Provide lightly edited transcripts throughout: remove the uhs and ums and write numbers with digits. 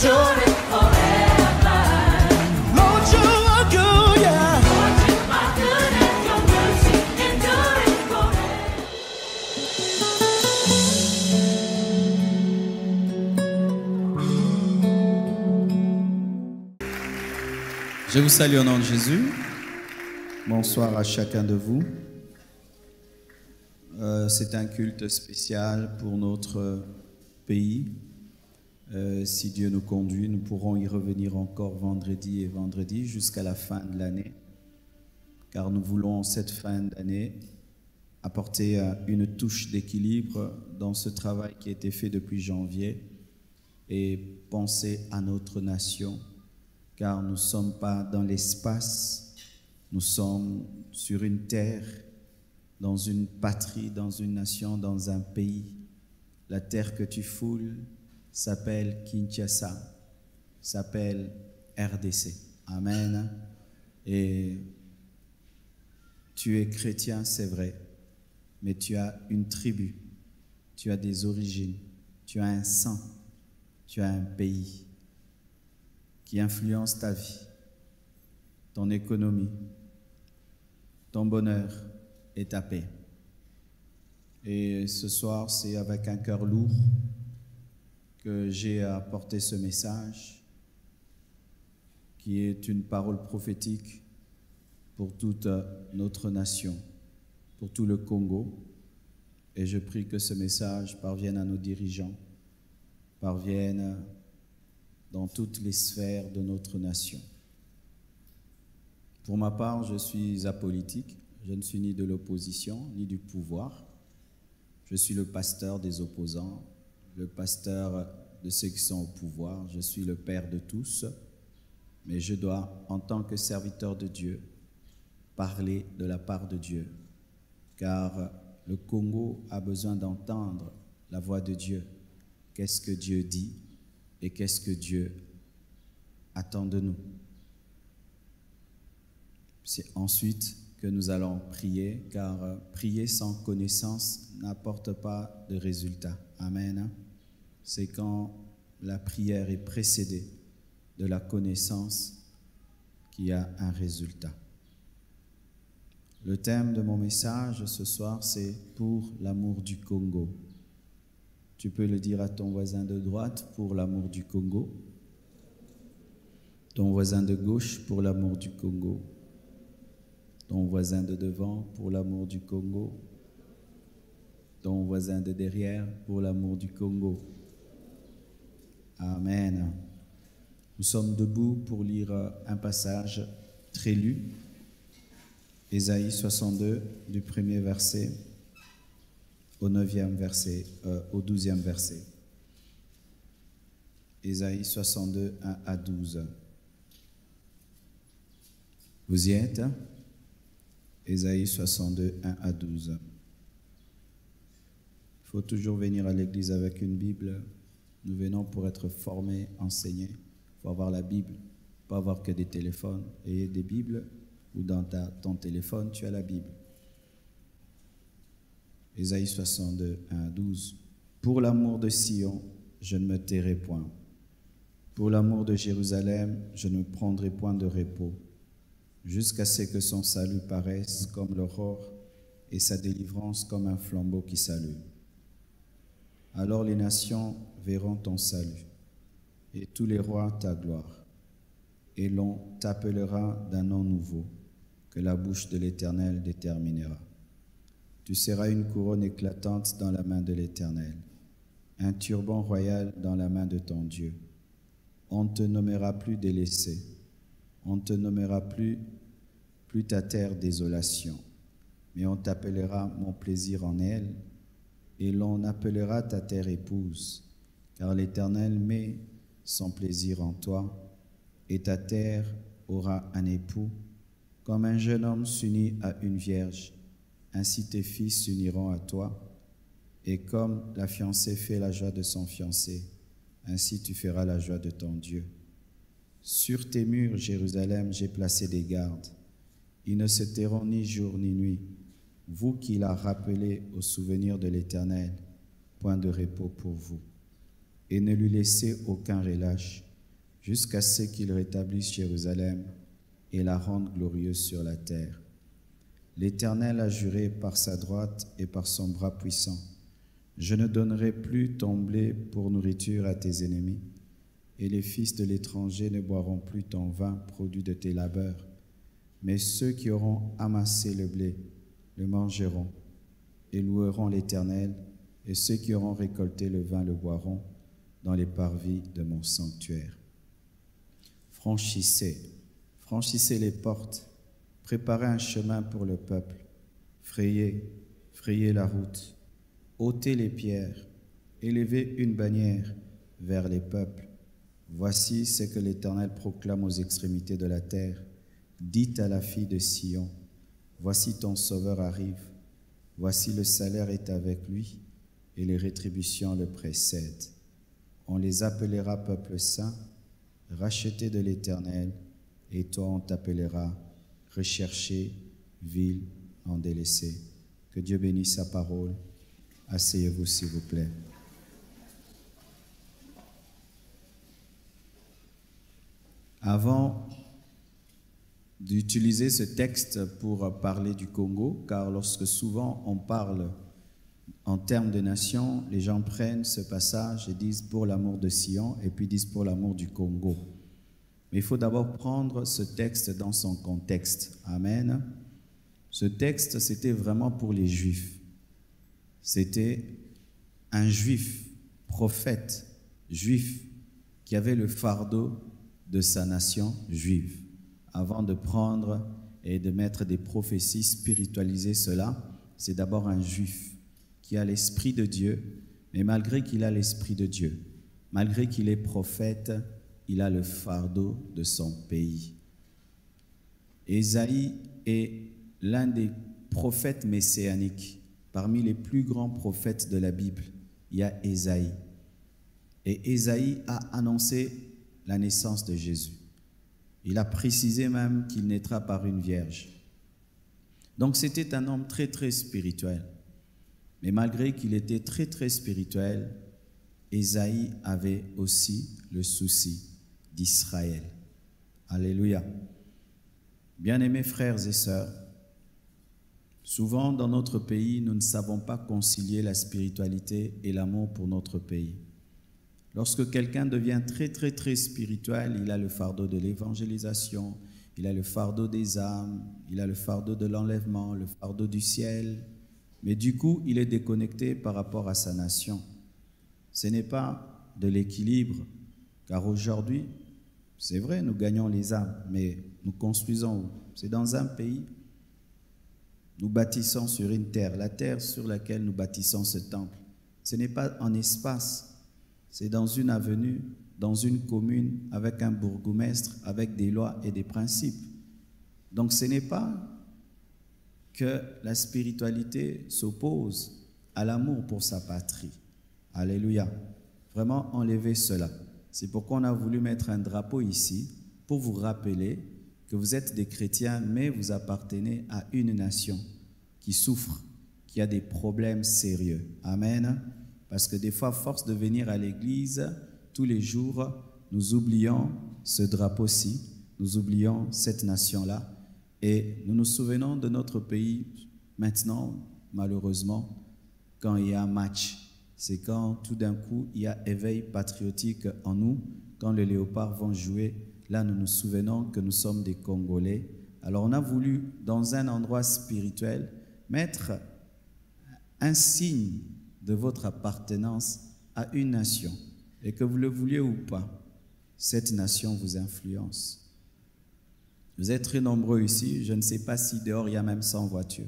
endure it forever. Lord, you are good, yeah. Lord, you are good and your mercy endure it forever. Je vous salue au nom de Jésus. Bonsoir à chacun de vous. C'est un culte spécial pour notre pays. Si Dieu nous conduit, nous pourrons y revenir encore vendredi et vendredi jusqu'à la fin de l'année. Car nous voulons cette fin d'année apporter une touche d'équilibre dans ce travail qui a été fait depuis janvier et penser à notre nation. Car nous ne sommes pas dans l'espace, nous sommes sur une terre, dans une patrie, dans une nation, dans un pays. La terre que tu foules s'appelle Kinshasa, s'appelle RDC. Amen. Et tu es chrétien, c'est vrai, mais tu as une tribu, tu as des origines, tu as un sang, tu as un pays qui influence ta vie, ton économie, ton bonheur et ta paix. Et ce soir, c'est avec un cœur lourd que j'ai apporté ce message qui est une parole prophétique pour toute notre nation, pour tout le Congo. Et je prie que ce message parvienne à nos dirigeants, parvienne dans toutes les sphères de notre nation. Pour ma part, je suis apolitique. Je ne suis ni de l'opposition, ni du pouvoir. Je suis le pasteur des opposants, le pasteur de ceux qui sont au pouvoir. Je suis le père de tous. Mais je dois, en tant que serviteur de Dieu, parler de la part de Dieu. Car le Congo a besoin d'entendre la voix de Dieu. Qu'est-ce que Dieu dit et qu'est-ce que Dieu attend de nous? C'est ensuite que nous allons prier, car prier sans connaissance n'apporte pas de résultat. Amen. C'est quand la prière est précédée de la connaissance qu'il y a un résultat. Le thème de mon message ce soir, c'est « Pour l'amour du Congo ». Tu peux le dire à ton voisin de droite, pour l'amour du Congo. Ton voisin de gauche, pour l'amour du Congo. Ton voisin de devant, pour l'amour du Congo. Ton voisin de derrière, pour l'amour du Congo. Amen. Nous sommes debout pour lire un passage très lu. Ésaïe 62, du 1er verset au 9e verset, au 12e verset. Ésaïe 62, 1 à 12. Vous y êtes? Ésaïe 62, 1 à 12. Il faut toujours venir à l'église avec une Bible. Nous venons pour être formés, enseignés. Il faut avoir la Bible, pas avoir que des téléphones. Et des Bibles, ou dans ton téléphone, tu as la Bible. Ésaïe 62, 1 à 12. Pour l'amour de Sion, je ne me tairai point. Pour l'amour de Jérusalem, je ne prendrai point de repos, jusqu'à ce que son salut paraisse comme l'aurore et sa délivrance comme un flambeau qui s'allume. Alors les nations verront ton salut, et tous les rois ta gloire, et l'on t'appellera d'un nom nouveau, que la bouche de l'Éternel déterminera. Tu seras une couronne éclatante dans la main de l'Éternel, un turban royal dans la main de ton Dieu. On ne te nommera plus délaissé, on ne te nommera plus ta terre désolation, mais on t'appellera mon plaisir en elle, et l'on appellera ta terre épouse, car l'Éternel met son plaisir en toi, et ta terre aura un époux, comme un jeune homme s'unit à une vierge. Ainsi tes fils s'uniront à toi, et comme la fiancée fait la joie de son fiancé, ainsi tu feras la joie de ton Dieu. Sur tes murs, Jérusalem, j'ai placé des gardes. Ils ne se tairont ni jour ni nuit. Vous qui l'a rappelé au souvenir de l'Éternel, point de repos pour vous. Et ne lui laissez aucun relâche, jusqu'à ce qu'il rétablisse Jérusalem et la rende glorieuse sur la terre. L'Éternel a juré par sa droite et par son bras puissant: je ne donnerai plus ton blé pour nourriture à tes ennemis, et les fils de l'étranger ne boiront plus ton vin produit de tes labeurs. Mais ceux qui auront amassé le blé le mangeront et loueront l'Éternel, et ceux qui auront récolté le vin le boiront dans les parvis de mon sanctuaire. Franchissez, franchissez les portes, préparez un chemin pour le peuple, frayez, frayez la route, ôtez les pierres, élevez une bannière vers les peuples. Voici ce que l'Éternel proclame aux extrémités de la terre. Dites à la fille de Sion: voici ton Sauveur arrive, voici le salaire est avec lui, et les rétributions le précèdent. On les appellera peuple saint, racheté de l'Éternel, et toi on t'appellera recherché, ville en délaissé. Que Dieu bénisse sa parole. Asseyez-vous s'il vous plaît. Avant d'utiliser ce texte pour parler du Congo, car lorsque souvent on parle en termes de nation, les gens prennent ce passage et disent pour l'amour de Sion et puis disent pour l'amour du Congo. Mais il faut d'abord prendre ce texte dans son contexte. Amen. Ce texte, c'était vraiment pour les Juifs. C'était un Juif, prophète, Juif, qui avait le fardeau de sa nation juive. Avant de prendre et de mettre des prophéties, spiritualiser cela, c'est d'abord un Juif qui a l'Esprit de Dieu, mais malgré qu'il a l'Esprit de Dieu, malgré qu'il est prophète, il a le fardeau de son pays. Ésaïe est l'un des prophètes messianiques. Parmi les plus grands prophètes de la Bible, il y a Ésaïe. Et Ésaïe a annoncé la naissance de Jésus. Il a précisé même qu'il naîtra par une vierge. Donc c'était un homme très très spirituel. Mais malgré qu'il était très très spirituel, Ésaïe avait aussi le souci d'Israël. Alléluia. Bien-aimés frères et sœurs, souvent dans notre pays, nous ne savons pas concilier la spiritualité et l'amour pour notre pays. Lorsque quelqu'un devient très, très, très spirituel, il a le fardeau de l'évangélisation, il a le fardeau des âmes, il a le fardeau de l'enlèvement, le fardeau du ciel. Mais du coup, il est déconnecté par rapport à sa nation. Ce n'est pas de l'équilibre, car aujourd'hui, c'est vrai, nous gagnons les âmes, mais nous construisons où? C'est dans un pays. Nous bâtissons sur une terre, la terre sur laquelle nous bâtissons ce temple. Ce n'est pas en espace. C'est dans une avenue, dans une commune, avec un bourgmestre, avec des lois et des principes. Donc ce n'est pas que la spiritualité s'oppose à l'amour pour sa patrie. Alléluia. Vraiment enlever cela. C'est pourquoi on a voulu mettre un drapeau ici, pour vous rappeler que vous êtes des chrétiens, mais vous appartenez à une nation qui souffre, qui a des problèmes sérieux. Amen. Parce que des fois, à force de venir à l'église, tous les jours, nous oublions ce drapeau-ci, nous oublions cette nation-là, et nous nous souvenons de notre pays maintenant, malheureusement, quand il y a un match. C'est quand tout d'un coup, il y a éveil patriotique en nous, quand les léopards vont jouer, là nous nous souvenons que nous sommes des Congolais. Alors on a voulu, dans un endroit spirituel, mettre un signe de votre appartenance à une nation, et que vous le vouliez ou pas, cette nation vous influence. Vous êtes très nombreux ici, je ne sais pas si dehors il y a même 100 voitures.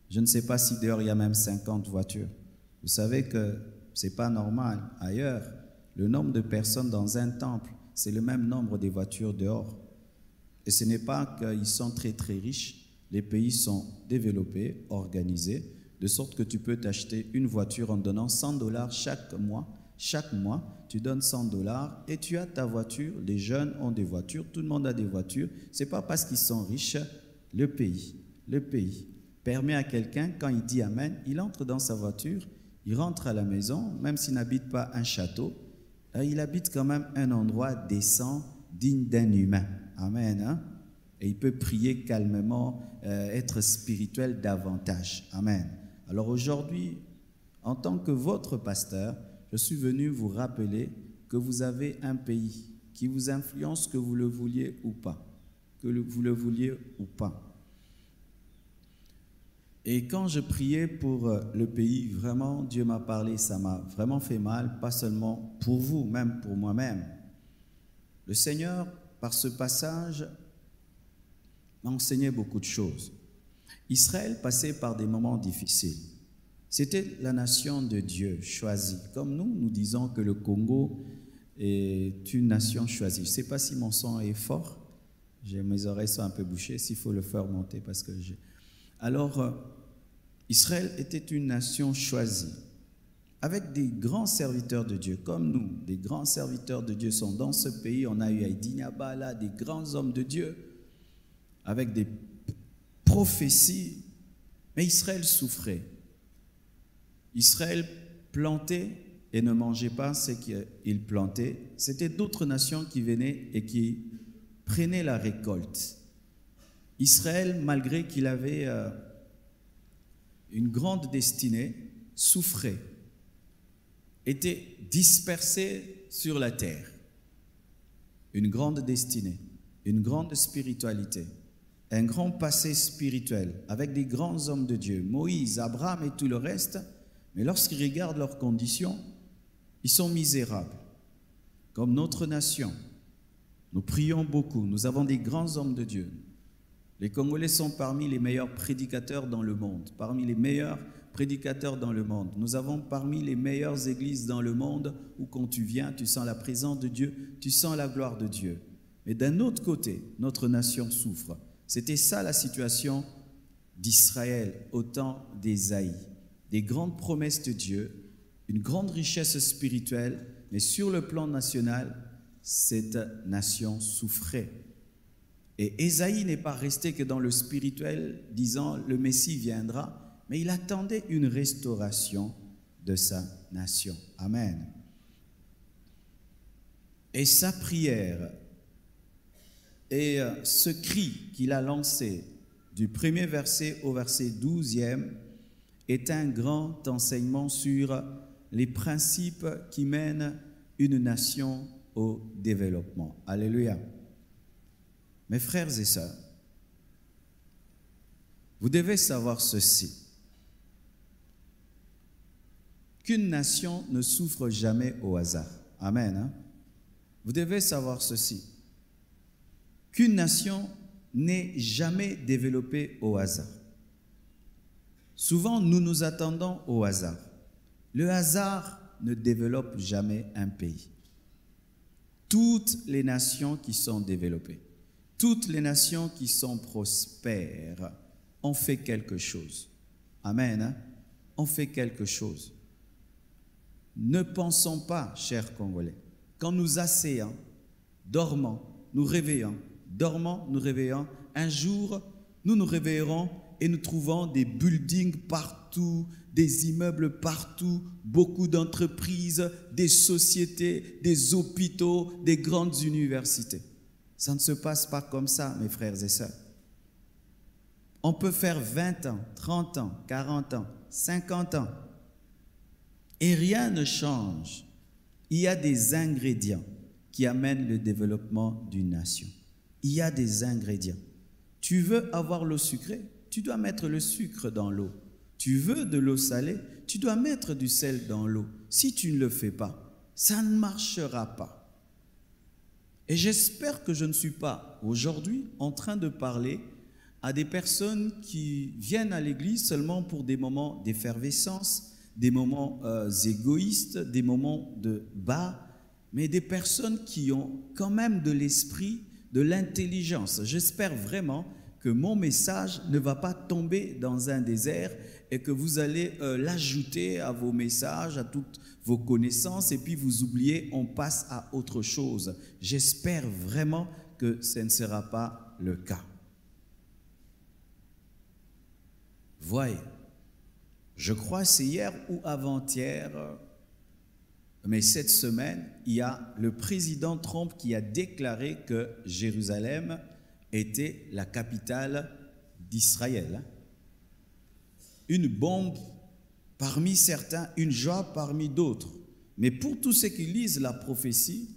Je ne sais pas si dehors il y a même 50 voitures. Vous savez que ce n'est pas normal. Ailleurs, le nombre de personnes dans un temple, c'est le même nombre des voitures dehors. Et ce n'est pas qu'ils sont très très riches, les pays sont développés, organisés, de sorte que tu peux t'acheter une voiture en donnant $100 chaque mois. Chaque mois, tu donnes $100 et tu as ta voiture. Les jeunes ont des voitures, tout le monde a des voitures. Ce n'est pas parce qu'ils sont riches. Le pays permet à quelqu'un, quand il dit Amen, il entre dans sa voiture, il rentre à la maison, même s'il n'habite pas un château, il habite quand même un endroit décent, digne d'un humain. Amen. Hein? Et il peut prier calmement, être spirituel davantage. Amen. Alors aujourd'hui, en tant que votre pasteur, je suis venu vous rappeler que vous avez un pays qui vous influence, que vous le vouliez ou pas. Vous le vouliez ou pas. Et quand je priais pour le pays, vraiment, Dieu m'a parlé, ça m'a vraiment fait mal, pas seulement pour vous, même pour moi-même. Le Seigneur, par ce passage, m'a enseigné beaucoup de choses. Israël passait par des moments difficiles. C'était la nation de Dieu choisie. Comme nous disons que le Congo est une nation choisie. Je ne sais pas si mon son est fort. Mes oreilles sont un peu bouchées, s'il faut le faire monter parce que j'ai... Alors, Israël était une nation choisie, avec des grands serviteurs de Dieu, comme nous. Des grands serviteurs de Dieu sont dans ce pays. On a eu Aïdinyabala, des grands hommes de Dieu, avec des prophéties. Mais Israël souffrait. Israël plantait et ne mangeait pas ce qu'il plantait. C'était d'autres nations qui venaient et qui prenaient la récolte. Israël, malgré qu'il avait une grande destinée, souffrait, était dispersé sur la terre. Une grande destinée, une grande spiritualité, un grand passé spirituel, avec des grands hommes de Dieu, Moïse, Abraham et tout le reste, mais lorsqu'ils regardent leurs conditions, ils sont misérables, comme notre nation. Nous prions beaucoup, nous avons des grands hommes de Dieu. Les Congolais sont parmi les meilleurs prédicateurs dans le monde, parmi les meilleurs prédicateurs dans le monde. Nous avons parmi les meilleures églises dans le monde où quand tu viens, tu sens la présence de Dieu, tu sens la gloire de Dieu. Mais d'un autre côté, notre nation souffre. C'était ça la situation d'Israël au temps d'Ésaïe. Des grandes promesses de Dieu, une grande richesse spirituelle, mais sur le plan national, cette nation souffrait. Et Ésaïe n'est pas resté que dans le spirituel, disant le Messie viendra, mais il attendait une restauration de sa nation. Amen. Et sa prière et ce cri qu'il a lancé du premier verset au verset 12e est un grand enseignement sur les principes qui mènent une nation au développement. Alléluia. Mes frères et sœurs, vous devez savoir ceci, qu'une nation ne souffre jamais au hasard. Amen. Hein? Vous devez savoir ceci, qu'une nation n'est jamais développée au hasard. Souvent, nous nous attendons au hasard. Le hasard ne développe jamais un pays. Toutes les nations qui sont développées, toutes les nations qui sont prospères ont fait quelque chose. Amen. Hein? Ont fait quelque chose. Ne pensons pas, chers Congolais, quand nous asseyons, dormons, nous réveillons, dormons, nous réveillons, un jour, nous nous réveillerons et nous trouvons des buildings partout, des immeubles partout, beaucoup d'entreprises, des sociétés, des hôpitaux, des grandes universités. Ça ne se passe pas comme ça, mes frères et sœurs. On peut faire 20 ans, 30 ans, 40 ans, 50 ans, et rien ne change. Il y a des ingrédients qui amènent le développement d'une nation. Il y a des ingrédients. Tu veux avoir l'eau sucrée, tu dois mettre le sucre dans l'eau. Tu veux de l'eau salée, tu dois mettre du sel dans l'eau. Si tu ne le fais pas, ça ne marchera pas. Et j'espère que je ne suis pas aujourd'hui en train de parler à des personnes qui viennent à l'église seulement pour des moments d'effervescence, des moments égoïstes, des moments de bas, mais des personnes qui ont quand même de l'esprit, de l'intelligence. J'espère vraiment que mon message ne va pas tomber dans un désert et que vous allez l'ajouter à vos messages, à toutes vos connaissances, et puis vous oubliez, on passe à autre chose. J'espère vraiment que ce ne sera pas le cas. Voyez, je crois c'est hier ou avant-hier, Mais cette semaine, il y a le président Trump qui a déclaré que Jérusalem était la capitale d'Israël. Une bombe parmi certains, une joie parmi d'autres. Mais pour tous ceux qui lisent la prophétie,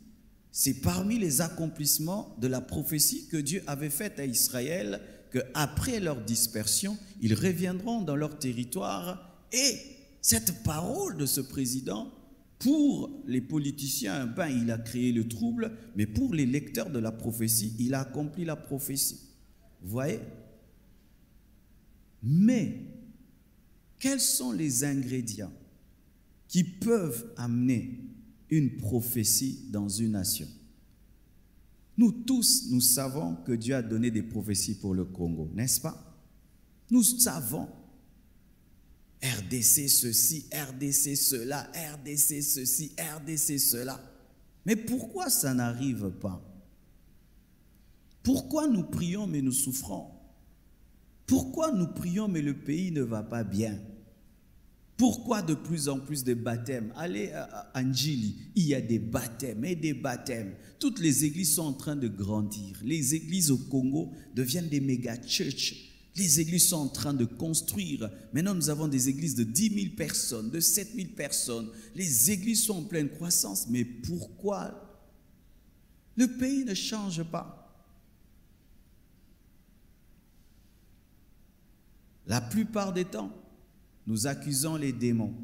c'est parmi les accomplissements de la prophétie que Dieu avait faite à Israël, qu'après leur dispersion, ils reviendront dans leur territoire. Et cette parole de ce président, pour les politiciens, ben, il a créé le trouble, mais pour les lecteurs de la prophétie, il a accompli la prophétie. Vous voyez? Mais, quels sont les ingrédients qui peuvent amener une prophétie dans une nation? Nous tous, nous savons que Dieu a donné des prophéties pour le Congo, n'est-ce pas? Nous savons RDC ceci, RDC cela, RDC ceci, RDC cela. Mais pourquoi ça n'arrive pas? Pourquoi nous prions mais nous souffrons? Pourquoi nous prions mais le pays ne va pas bien? Pourquoi de plus en plus de baptêmes? Allez à Anjili, il y a des baptêmes et des baptêmes. Toutes les églises sont en train de grandir. Les églises au Congo deviennent des méga-churches. Les églises sont en train de construire. Maintenant, nous avons des églises de 10 000 personnes, de 7 000 personnes. Les églises sont en pleine croissance. Mais pourquoi le pays ne change pas? La plupart des temps, nous accusons les démons.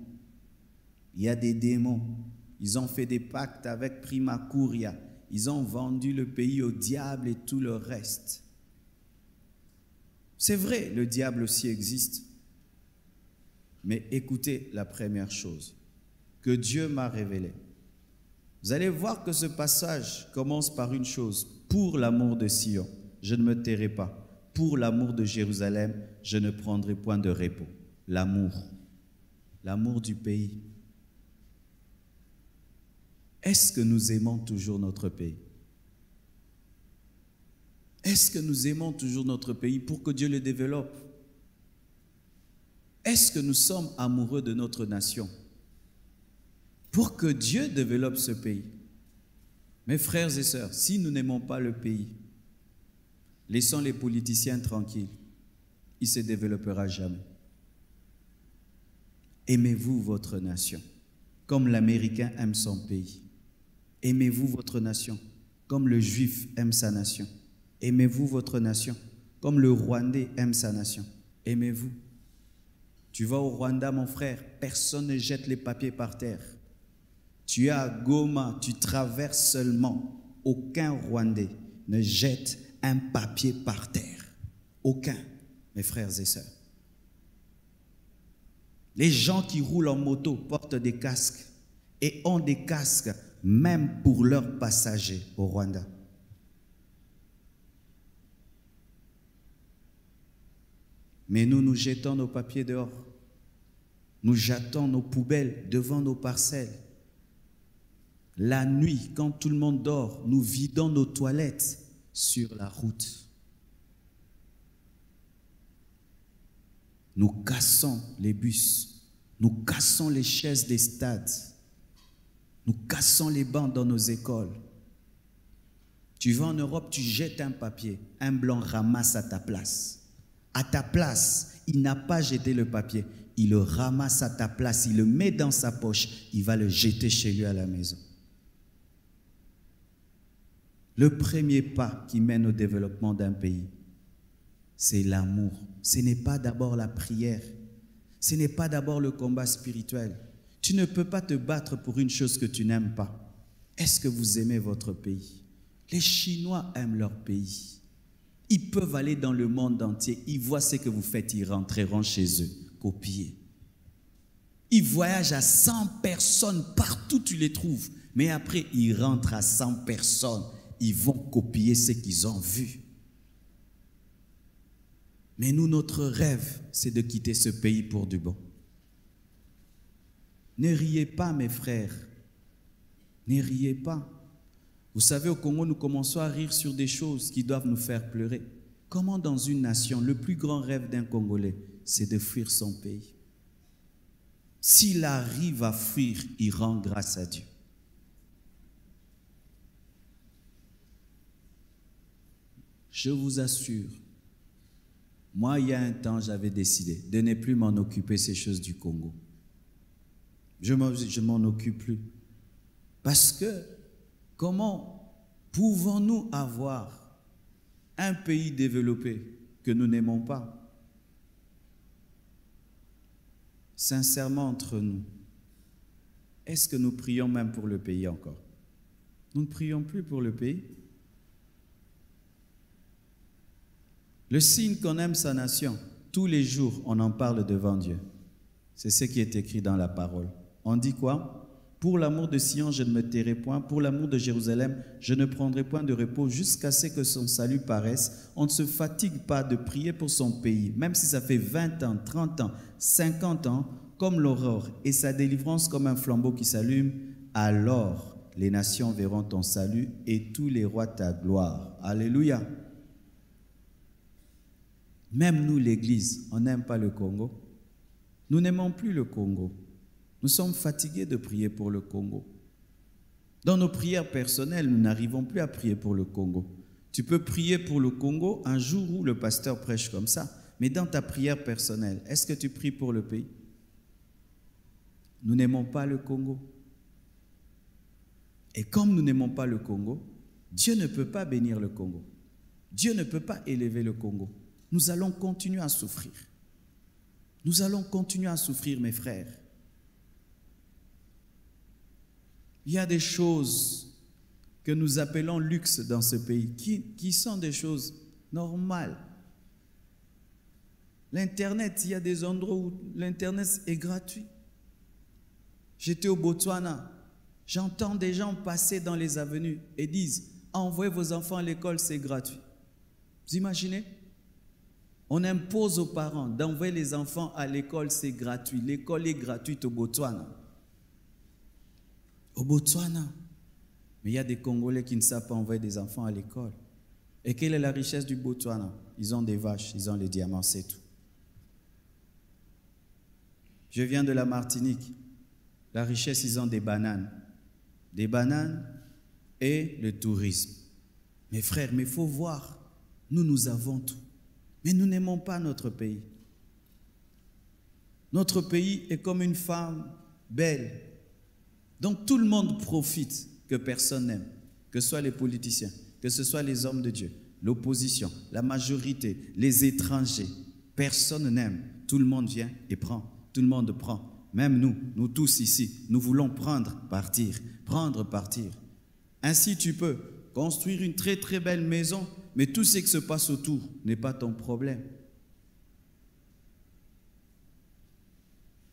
Il y a des démons. Ils ont fait des pactes avec Prima Curia. Ils ont vendu le pays au diable et tout le reste. C'est vrai, le diable aussi existe. Mais écoutez la première chose que Dieu m'a révélée. Vous allez voir que ce passage commence par une chose. Pour l'amour de Sion, je ne me tairai pas. Pour l'amour de Jérusalem, je ne prendrai point de repos. L'amour. L'amour du pays. Est-ce que nous aimons toujours notre pays? Est-ce que nous aimons toujours notre pays pour que Dieu le développe? Est-ce que nous sommes amoureux de notre nation pour que Dieu développe ce pays? Mes frères et sœurs, si nous n'aimons pas le pays, laissons les politiciens tranquilles. Il ne se développera jamais. Aimez-vous votre nation comme l'Américain aime son pays. Aimez-vous votre nation comme le Juif aime sa nation. Aimez-vous votre nation comme le Rwandais aime sa nation. Aimez-vous. Tu vas au Rwanda, mon frère, personne ne jette les papiers par terre. Tu es à Goma, tu traverses seulement. Aucun Rwandais ne jette un papier par terre. Aucun, mes frères et sœurs. Les gens qui roulent en moto portent des casques et ont des casques même pour leurs passagers au Rwanda. Mais nous, nous jetons nos papiers dehors. Nous jetons nos poubelles devant nos parcelles. La nuit, quand tout le monde dort, nous vidons nos toilettes sur la route. Nous cassons les bus. Nous cassons les chaises des stades. Nous cassons les bancs dans nos écoles. Tu vas en Europe, tu jettes un papier. Un blanc ramasse à ta place. À ta place, il n'a pas jeté le papier. Il le ramasse à ta place, il le met dans sa poche. Il va le jeter chez lui à la maison. Le premier pas qui mène au développement d'un pays, c'est l'amour. Ce n'est pas d'abord la prière. Ce n'est pas d'abord le combat spirituel. Tu ne peux pas te battre pour une chose que tu n'aimes pas. Est-ce que vous aimez votre pays? Les Chinois aiment leur pays. Ils peuvent aller dans le monde entier. Ils voient ce que vous faites, ils rentreront chez eux, copier. Ils voyagent à 100 personnes, partout tu les trouves. Mais après, ils rentrent à 100 personnes. Ils vont copier ce qu'ils ont vu. Mais nous, notre rêve, c'est de quitter ce pays pour du bon. Ne riez pas, mes frères. Ne riez pas. Vous savez, au Congo, nous commençons à rire sur des choses qui doivent nous faire pleurer. Comment dans une nation, le plus grand rêve d'un Congolais, c'est de fuir son pays. S'il arrive à fuir, il rend grâce à Dieu. je vous assure, moi, il y a un temps, j'avais décidé de ne plus m'en occuper ces choses du Congo. Je m'en occupe plus. Parce que, comment pouvons-nous avoir un pays développé que nous n'aimons pas? Sincèrement, entre nous, est-ce que nous prions même pour le pays encore? Nous ne prions plus pour le pays. Le signe qu'on aime sa nation, tous les jours, on en parle devant Dieu. C'est ce qui est écrit dans la parole. On dit quoi? Pour l'amour de Sion, je ne me tairai point. Pour l'amour de Jérusalem, je ne prendrai point de repos jusqu'à ce que son salut paraisse. On ne se fatigue pas de prier pour son pays, même si ça fait 20 ans, 30 ans, 50 ans, comme l'aurore et sa délivrance comme un flambeau qui s'allume. Alors, les nations verront ton salut et tous les rois ta gloire. Alléluia. Même nous, l'Église, on n'aime pas le Congo. Nous n'aimons plus le Congo. Nous sommes fatigués de prier pour le Congo. Dans nos prières personnelles, nous n'arrivons plus à prier pour le Congo. Tu peux prier pour le Congo un jour où le pasteur prêche comme ça, mais dans ta prière personnelle, est-ce que tu pries pour le pays? Nous n'aimons pas le Congo. Et comme nous n'aimons pas le Congo, Dieu ne peut pas bénir le Congo. Dieu ne peut pas élever le Congo. Nous allons continuer à souffrir. Nous allons continuer à souffrir, mes frères. Il y a des choses que nous appelons luxe dans ce pays qui sont des choses normales. L'Internet, il y a des endroits où l'Internet est gratuit. J'étais au Botswana, j'entends des gens passer dans les avenues et disent « Envoyez vos enfants à l'école, c'est gratuit ». Vous imaginez? On impose aux parents d'envoyer les enfants à l'école, c'est gratuit. L'école est gratuite au Botswana. Au Botswana. Mais il y a des Congolais qui ne savent pas envoyer des enfants à l'école. Et quelle est la richesse du Botswana? Ils ont des vaches, ils ont les diamants, c'est tout. Je viens de la Martinique. La richesse, ils ont des bananes. Des bananes et le tourisme. Mes frères, mais il faut voir, nous avons tout. Mais nous n'aimons pas notre pays. Notre pays est comme une femme belle. Donc tout le monde profite que personne n'aime. Que ce soit les politiciens, que ce soit les hommes de Dieu, l'opposition, la majorité, les étrangers. Personne n'aime. Tout le monde vient et prend. Tout le monde prend. Même nous tous ici, nous voulons prendre, partir. Prendre, partir. Ainsi tu peux construire une très très belle maison, mais tout ce qui se passe autour n'est pas ton problème.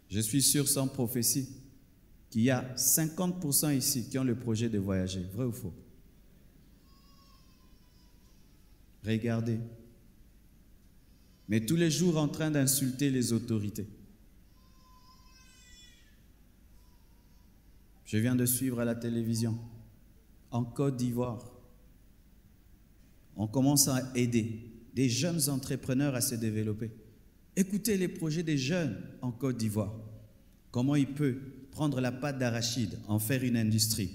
Je suis sûr, sans prophétie, qu'il y a 50% ici qui ont le projet de voyager. Vrai ou faux? Regardez. Mais tous les jours en train d'insulter les autorités. Je viens de suivre à la télévision, en Côte d'Ivoire, on commence à aider des jeunes entrepreneurs à se développer. Écoutez les projets des jeunes en Côte d'Ivoire. Comment il peut prendre la pâte d'arachide, en faire une industrie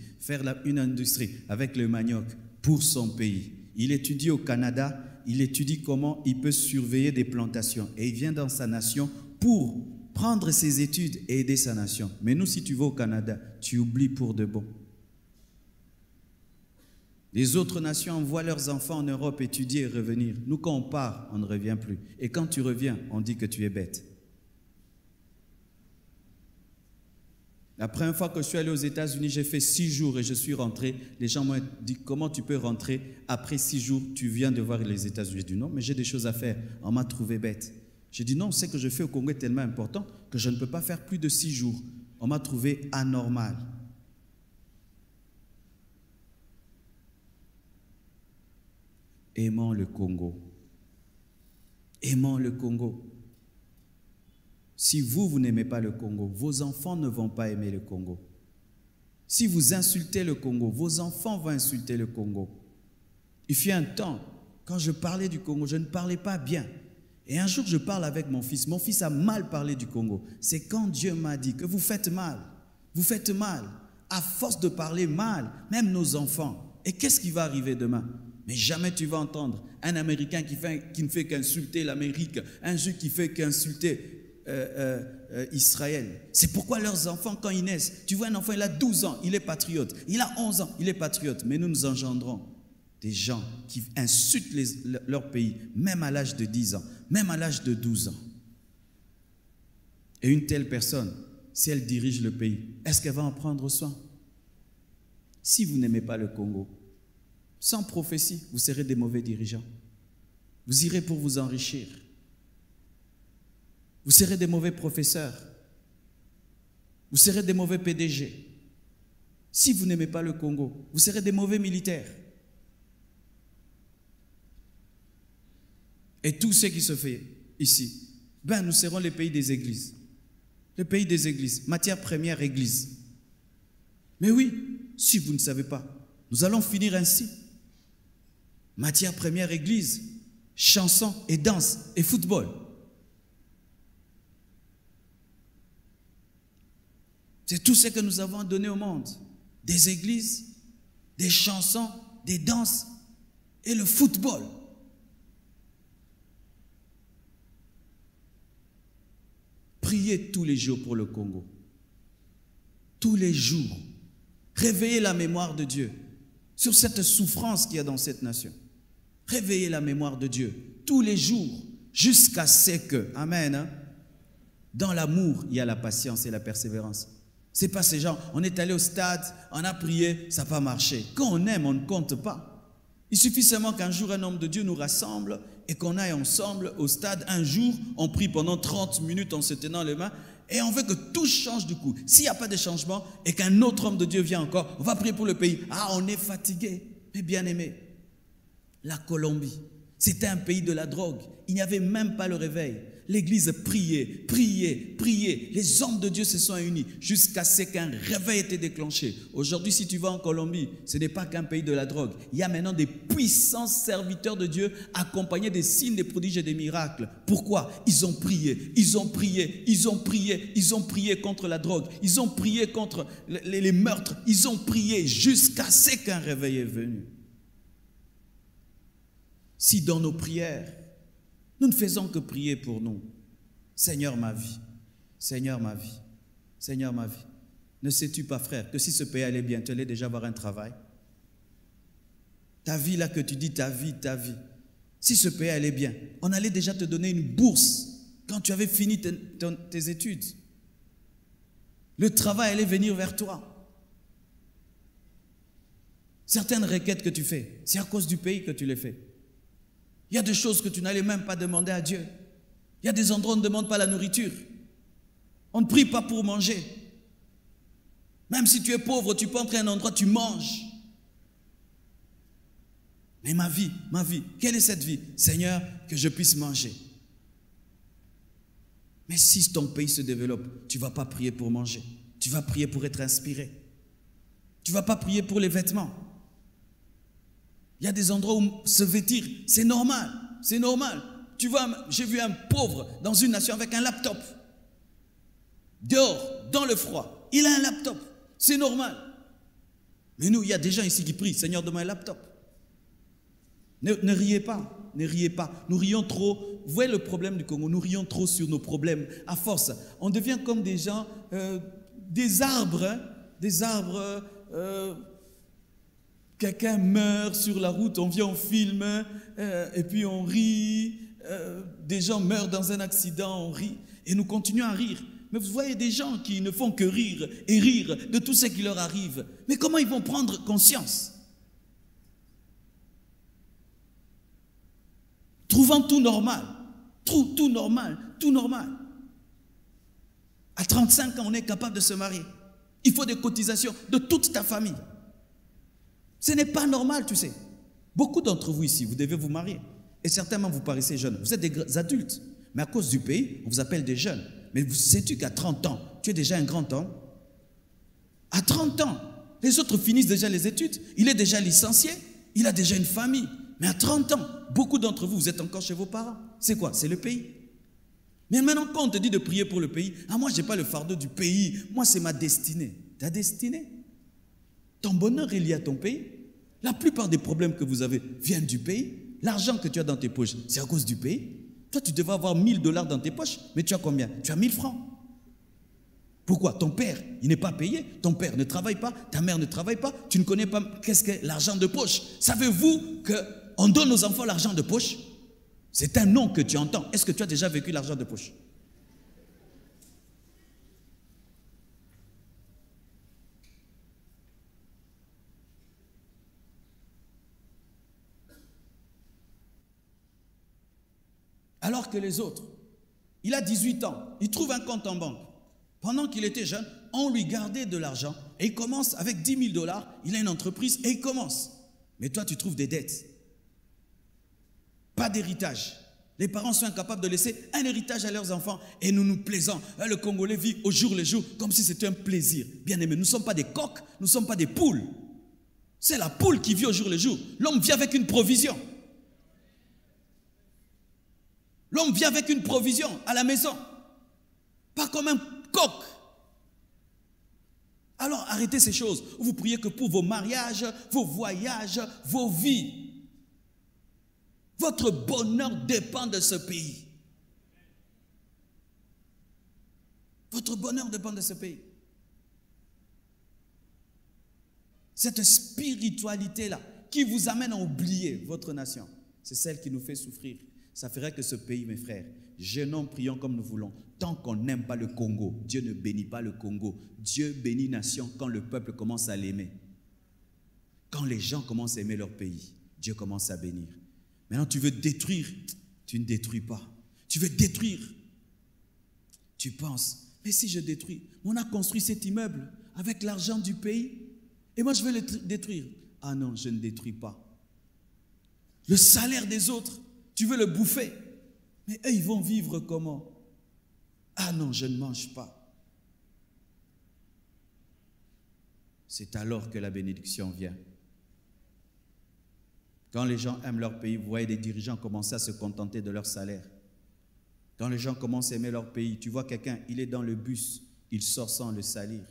avec le manioc pour son pays. Il étudie au Canada, il étudie comment il peut surveiller des plantations. Et il vient dans sa nation pour prendre ses études et aider sa nation. Mais nous, si tu vas au Canada, tu oublies pour de bon. Les autres nations envoient leurs enfants en Europe étudier et revenir. Nous, quand on part, on ne revient plus. Et quand tu reviens, on dit que tu es bête. La première fois que je suis allé aux États-Unis, j'ai fait 6 jours et je suis rentré. Les gens m'ont dit, comment tu peux rentrer après 6 jours, tu viens de voir les États-Unis. J'ai dit non, mais j'ai des choses à faire. On m'a trouvé bête. J'ai dit non, ce que je fais au Congo est tellement important que je ne peux pas faire plus de 6 jours. On m'a trouvé anormal. Aimons le Congo. Aimons le Congo. Si vous n'aimez pas le Congo, vos enfants ne vont pas aimer le Congo. Si vous insultez le Congo, vos enfants vont insulter le Congo. Il fut un temps, quand je parlais du Congo, je ne parlais pas bien. Et un jour, je parle avec mon fils. Mon fils a mal parlé du Congo. C'est quand Dieu m'a dit que vous faites mal. Vous faites mal. À force de parler mal, même nos enfants. Et qu'est-ce qui va arriver demain? Mais jamais tu vas entendre un Américain qui ne fait qu'insulter l'Amérique, un Juif qui fait qu'insulter Israël. C'est pourquoi leurs enfants, quand ils naissent, tu vois un enfant, il a 12 ans, il est patriote. Il a 11 ans, il est patriote. Mais nous engendrons des gens qui insultent leur pays, même à l'âge de 10 ans, même à l'âge de 12 ans. Et une telle personne, si elle dirige le pays, est-ce qu'elle va en prendre soin? Si vous n'aimez pas le Congo, sans prophétie, vous serez des mauvais dirigeants. Vous irez pour vous enrichir. Vous serez des mauvais professeurs. Vous serez des mauvais PDG. Si vous n'aimez pas le Congo, vous serez des mauvais militaires. Et tout ce qui se fait ici, nous serons les pays des églises. Le pays des églises, matière première église. Mais oui, si vous ne savez pas, nous allons finir ainsi. Matière première église, chansons et danse et football. C'est tout ce que nous avons donné au monde. Des églises, des chansons, des danses et le football. Priez tous les jours pour le Congo. Tous les jours. Réveillez la mémoire de Dieu sur cette souffrance qu'il y a dans cette nation. Réveillez la mémoire de Dieu tous les jours jusqu'à ce que, amen, hein, dans l'amour, il y a la patience et la persévérance. C'est pas ces gens, on est allé au stade, on a prié, ça n'a pas marché. Quand on aime, on ne compte pas. Il suffit seulement qu'un jour un homme de Dieu nous rassemble et qu'on aille ensemble au stade. Un jour, on prie pendant 30 minutes en se tenant les mains et on veut que tout change du coup. S'il n'y a pas de changement et qu'un autre homme de Dieu vient encore, on va prier pour le pays. Ah, on est fatigué. Mais bien aimé, la Colombie, c'était un pays de la drogue. Il n'y avait même pas le réveil. L'église priait, priait, priait. Les hommes de Dieu se sont unis jusqu'à ce qu'un réveil ait été déclenché. Aujourd'hui, si tu vas en Colombie, ce n'est pas qu'un pays de la drogue. Il y a maintenant des puissants serviteurs de Dieu accompagnés des signes, des prodiges et des miracles. Pourquoi? Ils ont prié, ils ont prié, ils ont prié, ils ont prié contre la drogue. Ils ont prié contre les meurtres. Ils ont prié jusqu'à ce qu'un réveil est venu. Si dans nos prières, nous ne faisons que prier pour nous. Seigneur, ma vie. Seigneur, ma vie. Seigneur, ma vie. Ne sais-tu pas, frère, que si ce pays allait bien, tu allais déjà avoir un travail? Ta vie là que tu dis, ta vie, ta vie. Si ce pays allait bien, on allait déjà te donner une bourse quand tu avais fini tes études. Le travail allait venir vers toi. Certaines requêtes que tu fais, c'est à cause du pays que tu les fais. Il y a des choses que tu n'allais même pas demander à Dieu. Il y a des endroits où on ne demande pas la nourriture. On ne prie pas pour manger. Même si tu es pauvre, tu peux entrer à un endroit, tu manges. Mais ma vie, quelle est cette vie? Seigneur, que je puisse manger. Mais si ton pays se développe, tu ne vas pas prier pour manger. Tu vas prier pour être inspiré. Tu ne vas pas prier pour les vêtements. Il y a des endroits où se vêtir, c'est normal, c'est normal. Tu vois, j'ai vu un pauvre dans une nation avec un laptop. Dehors, dans le froid, il a un laptop, c'est normal. Mais nous, il y a des gens ici qui prient, Seigneur, donne-moi un laptop. Ne riez pas, ne riez pas. Nous rions trop. Vous voyez le problème du Congo, nous rions trop sur nos problèmes. À force, on devient comme des gens, des arbres, hein, des arbres... quelqu'un meurt sur la route, on vient, on filme, et puis on rit. Des gens meurent dans un accident, on rit. Et nous continuons à rire. Mais vous voyez des gens qui ne font que rire et rire de tout ce qui leur arrive. Mais comment ils vont prendre conscience? Trouvant tout normal. Tout normal, tout normal. À 35 ans, on est capable de se marier. Il faut des cotisations de toute ta famille. Ce n'est pas normal, tu sais. Beaucoup d'entre vous ici, vous devez vous marier. Et certainement, vous paraissez jeunes. Vous êtes des adultes. Mais à cause du pays, on vous appelle des jeunes. Mais sais-tu qu'à 30 ans, tu es déjà un grand homme? À 30 ans, les autres finissent déjà les études. Il est déjà licencié. Il a déjà une famille. Mais à 30 ans, beaucoup d'entre vous, vous êtes encore chez vos parents. C'est quoi? C'est le pays. Mais maintenant, quand on te dit de prier pour le pays, ah, moi, je n'ai pas le fardeau du pays. Moi, c'est ma destinée. Ta destinée? Ton bonheur est lié à ton pays. La plupart des problèmes que vous avez viennent du pays. L'argent que tu as dans tes poches, c'est à cause du pays. Toi, tu devais avoir 1000 dollars dans tes poches, mais tu as combien? Tu as 1000 francs. Pourquoi? Ton père, il n'est pas payé. Ton père ne travaille pas, ta mère ne travaille pas. Tu ne connais pas qu'est-ce que l'argent de poche. Savez-vous qu'on donne aux enfants l'argent de poche? C'est un nom que tu entends. Est-ce que tu as déjà vécu l'argent de poche? Alors que les autres, il a 18 ans, il trouve un compte en banque. Pendant qu'il était jeune, on lui gardait de l'argent et il commence avec 10 000 dollars, il a une entreprise et il commence. Mais toi, tu trouves des dettes. Pas d'héritage. Les parents sont incapables de laisser un héritage à leurs enfants et nous nous plaisons. Le Congolais vit au jour le jour comme si c'était un plaisir. Bien aimé, nous ne sommes pas des coqs, nous ne sommes pas des poules. C'est la poule qui vit au jour le jour. L'homme vit avec une provision. L'homme vient avec une provision à la maison. Pas comme un coq. Alors arrêtez ces choses. Vous priez que pour vos mariages, vos voyages, vos vies. Votre bonheur dépend de ce pays. Votre bonheur dépend de ce pays. Cette spiritualité-là qui vous amène à oublier votre nation, c'est celle qui nous fait souffrir. Ça ferait que ce pays, mes frères, jeûnons, prions comme nous voulons. Tant qu'on n'aime pas le Congo, Dieu ne bénit pas le Congo. Dieu bénit nation quand le peuple commence à l'aimer. Quand les gens commencent à aimer leur pays, Dieu commence à bénir. Maintenant, tu veux détruire, tu ne détruis pas. Tu veux détruire. Tu penses, mais si je détruis, on a construit cet immeuble avec l'argent du pays et moi je veux le détruire. Ah non, je ne détruis pas. Le salaire des autres, tu veux le bouffer. Mais eux, ils vont vivre comment? Ah non, je ne mange pas. C'est alors que la bénédiction vient. Quand les gens aiment leur pays, vous voyez des dirigeants commencer à se contenter de leur salaire. Quand les gens commencent à aimer leur pays, tu vois quelqu'un, il est dans le bus, il sort sans le salir.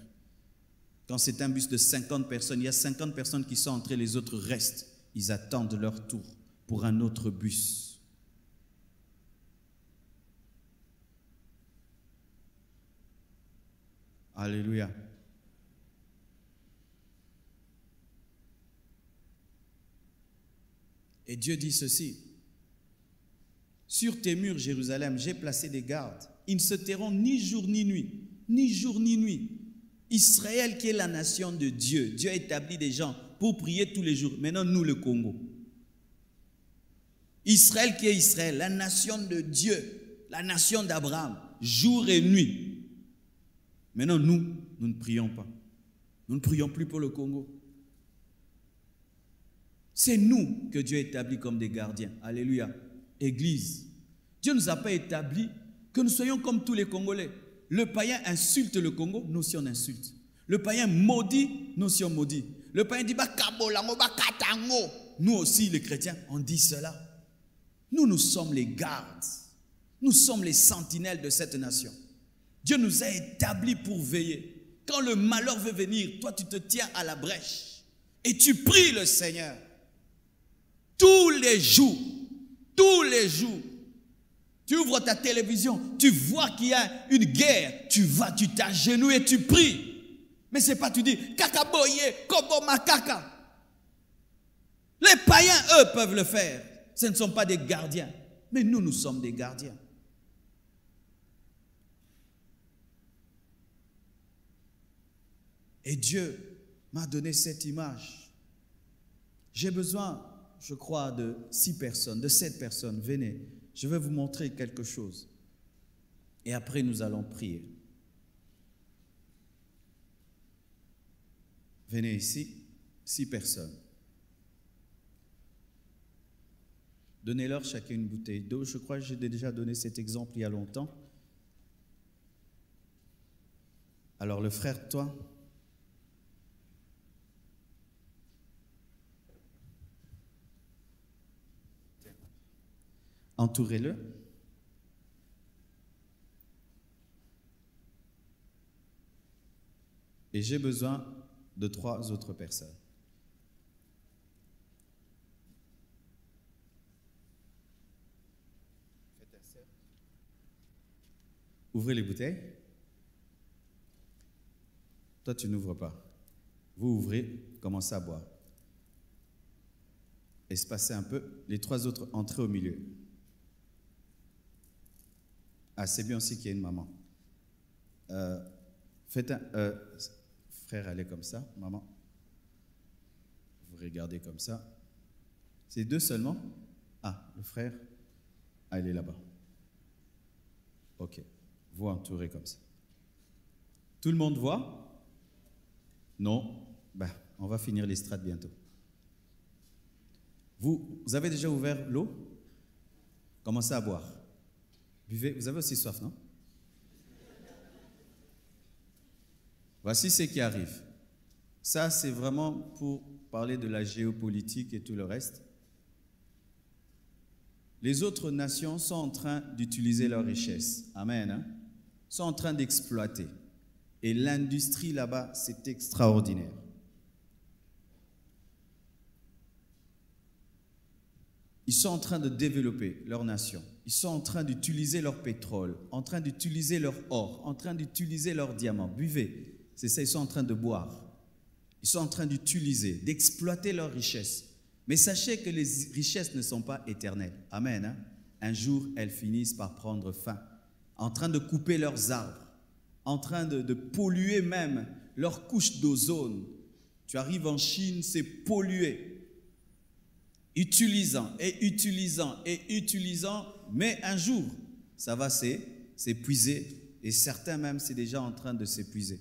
Quand c'est un bus de 50 personnes, il y a 50 personnes qui sont entrées, les autres restent. Ils attendent leur tour pour un autre bus. Alléluia. Et Dieu dit ceci: sur tes murs, Jérusalem, j'ai placé des gardes. Ils ne se tairont ni jour ni nuit, ni jour ni nuit. Israël qui est la nation de Dieu, Dieu a établi des gens pour prier tous les jours. Maintenant, nous, le Congo. Israël qui est Israël, la nation de Dieu, la nation d'Abraham, jour et nuit. Maintenant, nous ne prions pas. Nous ne prions plus pour le Congo. C'est nous que Dieu a établi comme des gardiens. Alléluia. Église. Dieu ne nous a pas établi que nous soyons comme tous les Congolais. Le païen insulte le Congo, nous aussi on insulte. Le païen maudit, nous aussi on maudit. Le païen dit nous aussi les chrétiens, on dit cela. Nous sommes les gardes. Nous sommes les sentinelles de cette nation. Dieu nous a établis pour veiller. Quand le malheur veut venir, toi tu te tiens à la brèche et tu pries le Seigneur. Tous les jours, tu ouvres ta télévision, tu vois qu'il y a une guerre, tu vas, tu t'agenouilles et tu pries. Mais c'est pas tu dis kakaboye, kobo makaka. Les païens, eux, peuvent le faire. Ce ne sont pas des gardiens, mais nous sommes des gardiens. Et Dieu m'a donné cette image. J'ai besoin, je crois, de 6 personnes, de 7 personnes. Venez, je vais vous montrer quelque chose. Et après, nous allons prier. Venez ici, 6 personnes. Donnez-leur chacun une bouteille d'eau. Je crois que j'ai déjà donné cet exemple il y a longtemps. Alors le frère, toi, entourez-le. Et j'ai besoin de 3 autres personnes. Ouvrez les bouteilles. Toi, tu n'ouvres pas. Vous ouvrez, commencez à boire. Espacez un peu. Les 3 autres, entrez au milieu. Ah, c'est bien aussi qu'il y ait une maman. Faites un... frère, allez comme ça, maman. Vous regardez comme ça. C'est 2 seulement? Ah, le frère. Ah, il est là-bas. Ok. Vous entourez comme ça. Tout le monde voit? Non? Ben, on va finir l'estrade bientôt. Vous avez déjà ouvert l'eau? Commencez à boire. Buvez. Vous avez aussi soif, non? Voici ce qui arrive. Ça, c'est vraiment pour parler de la géopolitique et tout le reste. Les autres nations sont en train d'utiliser leurs richesses. Amen. Hein? Sont en train d'exploiter. Et l'industrie là-bas, c'est extraordinaire. Ils sont en train de développer leur nation. Ils sont en train d'utiliser leur pétrole, en train d'utiliser leur or, en train d'utiliser leurs diamants. Buvez. C'est ça, ils sont en train de boire. Ils sont en train d'utiliser, d'exploiter leurs richesses. Mais sachez que les richesses ne sont pas éternelles. Amen. Hein? Un jour, elles finissent par prendre fin. En train de couper leurs arbres, en train de polluer même leur couche d'ozone. Tu arrives en Chine, c'est pollué. Utilisant et utilisant et utilisant, mais un jour, ça va s'épuiser. Et certains même, c'est déjà en train de s'épuiser.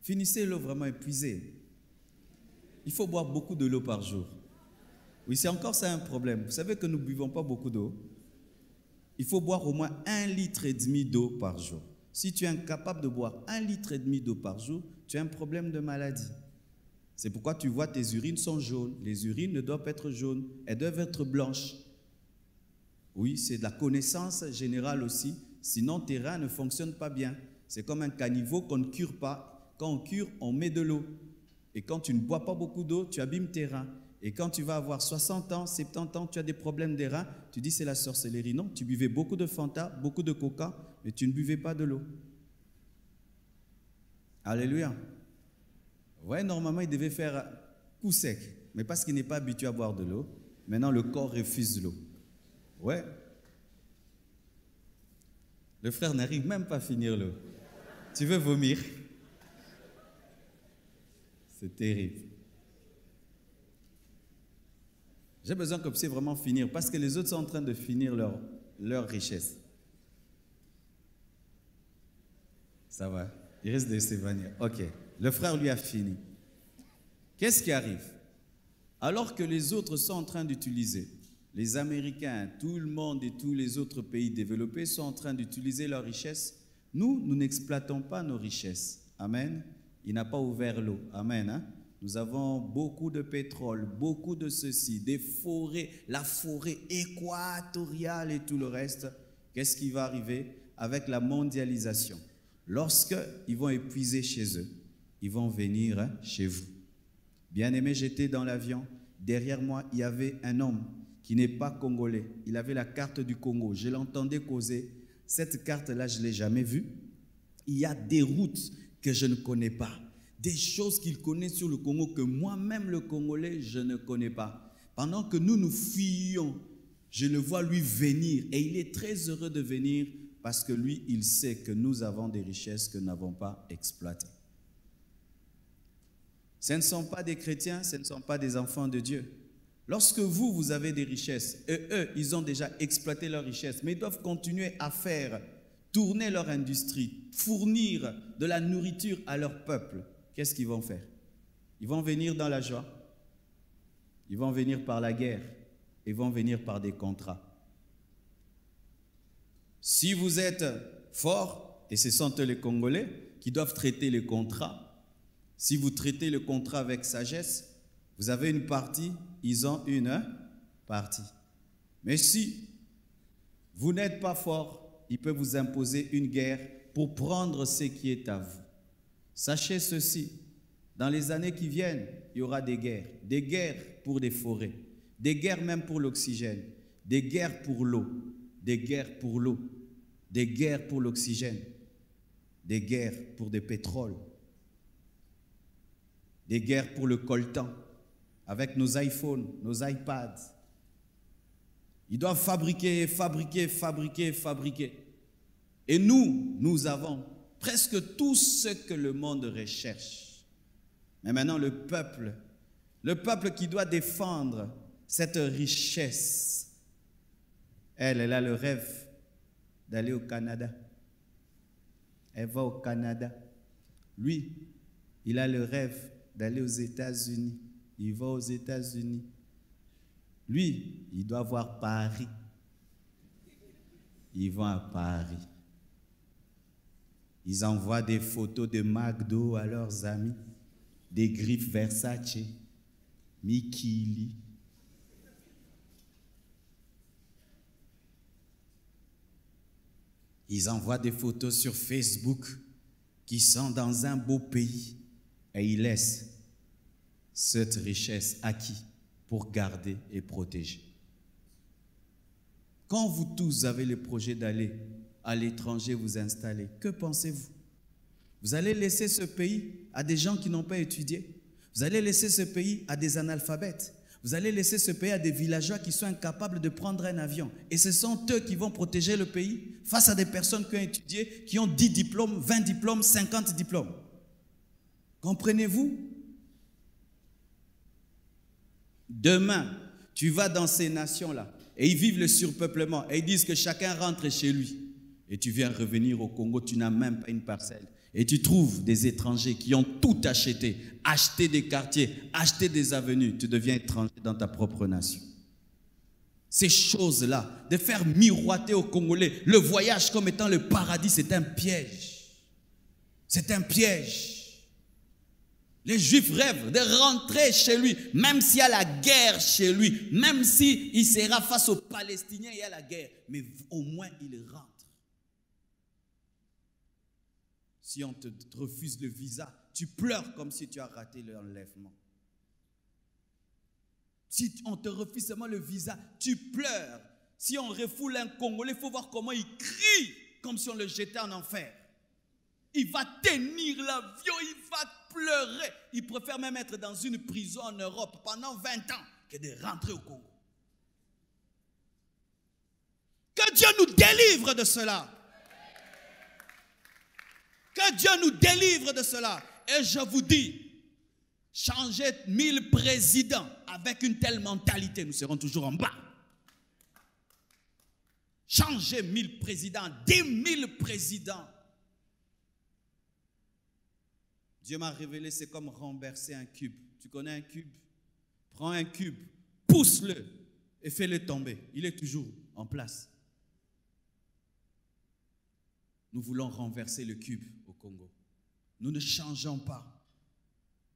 Finissez l'eau vraiment épuisée. Il faut boire beaucoup de l'eau par jour. Oui, c'est encore ça un problème. Vous savez que nous ne buvons pas beaucoup d'eau. Il faut boire au moins 1,5 litre d'eau par jour. Si tu es incapable de boire 1,5 litre d'eau par jour, tu as un problème de maladie. C'est pourquoi tu vois tes urines sont jaunes. Les urines ne doivent pas être jaunes, elles doivent être blanches. Oui, c'est de la connaissance générale aussi. Sinon, tes reins ne fonctionnent pas bien. C'est comme un caniveau qu'on ne cure pas. Quand on cure, on met de l'eau. Et quand tu ne bois pas beaucoup d'eau, tu abîmes tes reins. Et quand tu vas avoir 60 ans, 70 ans, tu as des problèmes des reins, tu dis c'est la sorcellerie. Non, tu buvais beaucoup de Fanta, beaucoup de Coca, mais tu ne buvais pas de l'eau. Alléluia. Ouais, normalement, il devait faire coup sec. Mais parce qu'il n'est pas habitué à boire de l'eau, maintenant le corps refuse l'eau. Ouais. Le frère n'arrive même pas à finir l'eau. Tu veux vomir? C'est terrible. J'ai besoin que vous puissiez vraiment finir parce que les autres sont en train de finir leur richesse. Ça va. Il risque de s'évanouir. Ok. Le frère lui a fini. Qu'est-ce qui arrive? Alors que les autres sont en train d'utiliser, les Américains, tout le monde et tous les autres pays développés sont en train d'utiliser leurs richesses, nous n'exploitons pas nos richesses. Amen. Il n'a pas ouvert l'eau. Amen. Hein? Nous avons beaucoup de pétrole, beaucoup de ceci, des forêts, la forêt équatoriale et tout le reste. Qu'est-ce qui va arriver avec la mondialisation? Lorsqu'ils vont épuiser chez eux, ils vont venir chez vous. Bien-aimé, j'étais dans l'avion. Derrière moi, il y avait un homme qui n'est pas congolais. Il avait la carte du Congo. Je l'entendais causer. Cette carte-là, je ne l'ai jamais vue. Il y a des routes que je ne connais pas. Des choses qu'il connaît sur le Congo que moi-même, le Congolais, je ne connais pas. Pendant que nous fuyions, je le vois lui venir. Et il est très heureux de venir parce que lui, il sait que nous avons des richesses que nous n'avons pas exploitées. Ce ne sont pas des chrétiens, ce ne sont pas des enfants de Dieu. Lorsque vous avez des richesses, et eux, ils ont déjà exploité leurs richesses, mais ils doivent continuer à faire tourner leur industrie, fournir de la nourriture à leur peuple. Qu'est-ce qu'ils vont faire? Ils vont venir dans la joie, ils vont venir par la guerre, ils vont venir par des contrats. Si vous êtes fort, et ce sont les Congolais qui doivent traiter les contrats, si vous traitez le contrat avec sagesse, vous avez une partie, ils ont une partie. Mais si vous n'êtes pas fort, ils peuvent vous imposer une guerre pour prendre ce qui est à vous. Sachez ceci, dans les années qui viennent, il y aura des guerres pour des forêts, des guerres même pour l'oxygène, des guerres pour l'eau, des guerres pour l'eau, des guerres pour l'oxygène, des guerres pour des pétroles, des guerres pour le coltan, avec nos iPhones, nos iPads. Ils doivent fabriquer, fabriquer, fabriquer, fabriquer. Et nous avons presque tout ce que le monde recherche. Mais maintenant, le peuple qui doit défendre cette richesse, elle a le rêve d'aller au Canada. Elle va au Canada. Lui, il a le rêve d'aller aux États-Unis. Il va aux États-Unis. Lui, il doit voir Paris. Ils vont à Paris. Ils envoient des photos de McDo à leurs amis, des griffes Versace, Mikili. Ils envoient des photos sur Facebook qui sont dans un beau pays et ils laissent cette richesse acquise pour garder et protéger. Quand vous tous avez le projet d'aller à l'étranger vous installer, que pensez-vous? Vous allez laisser ce pays à des gens qui n'ont pas étudié? Vous allez laisser ce pays à des analphabètes? Vous allez laisser ce pays à des villageois qui sont incapables de prendre un avion? Et ce sont eux qui vont protéger le pays face à des personnes qui ont étudié, qui ont 10 diplômes, 20 diplômes, 50 diplômes. Comprenez-vous? Demain, tu vas dans ces nations-là et ils vivent le surpeuplement et ils disent que chacun rentre chez lui. Et tu viens revenir au Congo, tu n'as même pas une parcelle. Et tu trouves des étrangers qui ont tout acheté, acheté des quartiers, acheté des avenues. Tu deviens étranger dans ta propre nation. Ces choses-là, de faire miroiter aux Congolais le voyage comme étant le paradis, c'est un piège. C'est un piège. Les Juifs rêvent de rentrer chez lui, même s'il y a la guerre chez lui, même s'il sera face aux Palestiniens, il y a la guerre. Mais au moins, il rentre. Si on te refuse le visa, tu pleures comme si tu as raté l'enlèvement. Si on te refuse seulement le visa, tu pleures. Si on refoule un Congolais, il faut voir comment il crie, comme si on le jetait en enfer. Il va tenir l'avion, il va pleurer. Il préfère même être dans une prison en Europe pendant 20 ans que de rentrer au Congo. Que Dieu nous délivre de cela. Que Dieu nous délivre de cela. Et je vous dis, changer 1000 présidents avec une telle mentalité, nous serons toujours en bas. Changer 1000 présidents, 10 000 présidents. Dieu m'a révélé, c'est comme renverser un cube. Tu connais un cube? Prends un cube, pousse-le et fais-le tomber. Il est toujours en place. Nous voulons renverser le cube au Congo. Nous ne changeons pas.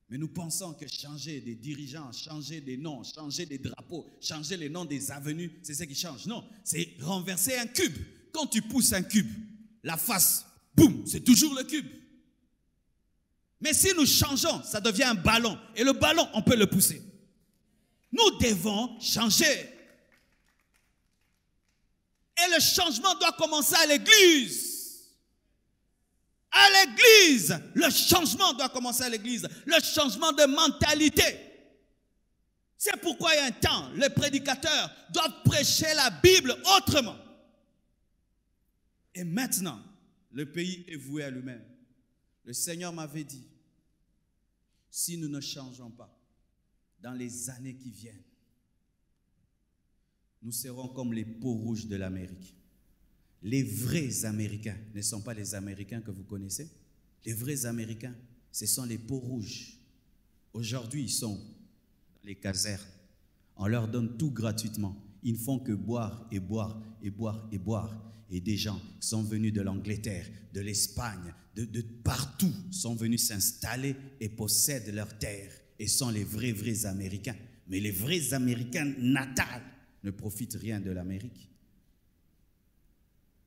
Mais nous pensons que changer des dirigeants, changer des noms, changer des drapeaux, changer les noms des avenues, c'est ce qui change. Non, c'est renverser un cube. Quand tu pousses un cube, la face, boum, c'est toujours le cube. Mais si nous changeons, ça devient un ballon. Et le ballon, on peut le pousser. Nous devons changer. Et le changement doit commencer à l'église. À l'église, le changement doit commencer à l'église. Le changement de mentalité. C'est pourquoi il y a un temps, les prédicateurs doivent prêcher la Bible autrement. Et maintenant, le pays est voué à lui-même. Le Seigneur m'avait dit, si nous ne changeons pas, dans les années qui viennent, nous serons comme les peaux rouges de l'Amérique. Les vrais Américains ne sont pas les Américains que vous connaissez. Les vrais Américains, ce sont les peaux rouges. Aujourd'hui, ils sont dans les casernes. On leur donne tout gratuitement. Ils ne font que boire et boire et boire et boire. Et des gens sont venus de l'Angleterre, de l'Espagne, de partout, sont venus s'installer et possèdent leurs terres. Et sont les vrais Américains. Mais les vrais Américains natals ne profitent rien de l'Amérique.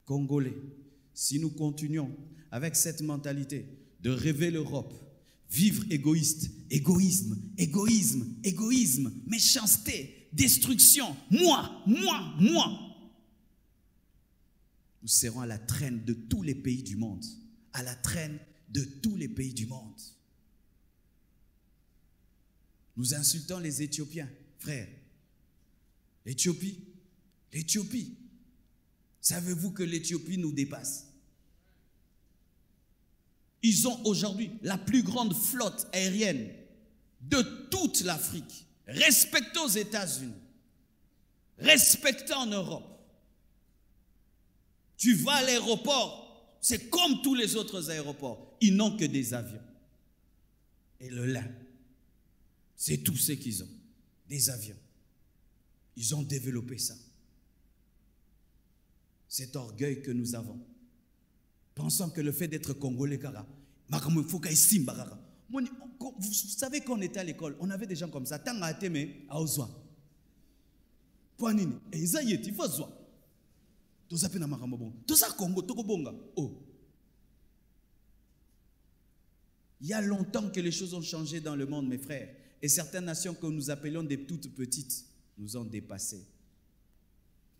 Congolais, si nous continuons avec cette mentalité de rêver l'Europe, vivre égoïste, égoïsme, méchanceté, destruction, moi, Nous serons à la traîne de tous les pays du monde. À la traîne de tous les pays du monde. Nous insultons les Éthiopiens, frères. L'Éthiopie. Savez-vous que l'Éthiopie nous dépasse? Ils ont aujourd'hui la plus grande flotte aérienne de toute l'Afrique, respectée aux États-Unis, respectée en Europe. Tu vas à l'aéroport, c'est comme tous les autres aéroports. Ils n'ont que des avions. Et le lin, c'est tout ce qu'ils ont, des avions. Ils ont développé ça. Cet orgueil que nous avons. Pensant que le fait d'être Congolais, vous savez qu'on était à l'école, on avait des gens comme ça. Tant à t'aimer, à Ozwa. Poanini, et Isaïeti, Fazwa. Tout ça, c'est bon. Tout ça, Congo, tout bonga. Oh. Il y a longtemps que les choses ont changé dans le monde, mes frères. Et certaines nations que nous appelions des toutes petites nous ont dépassés.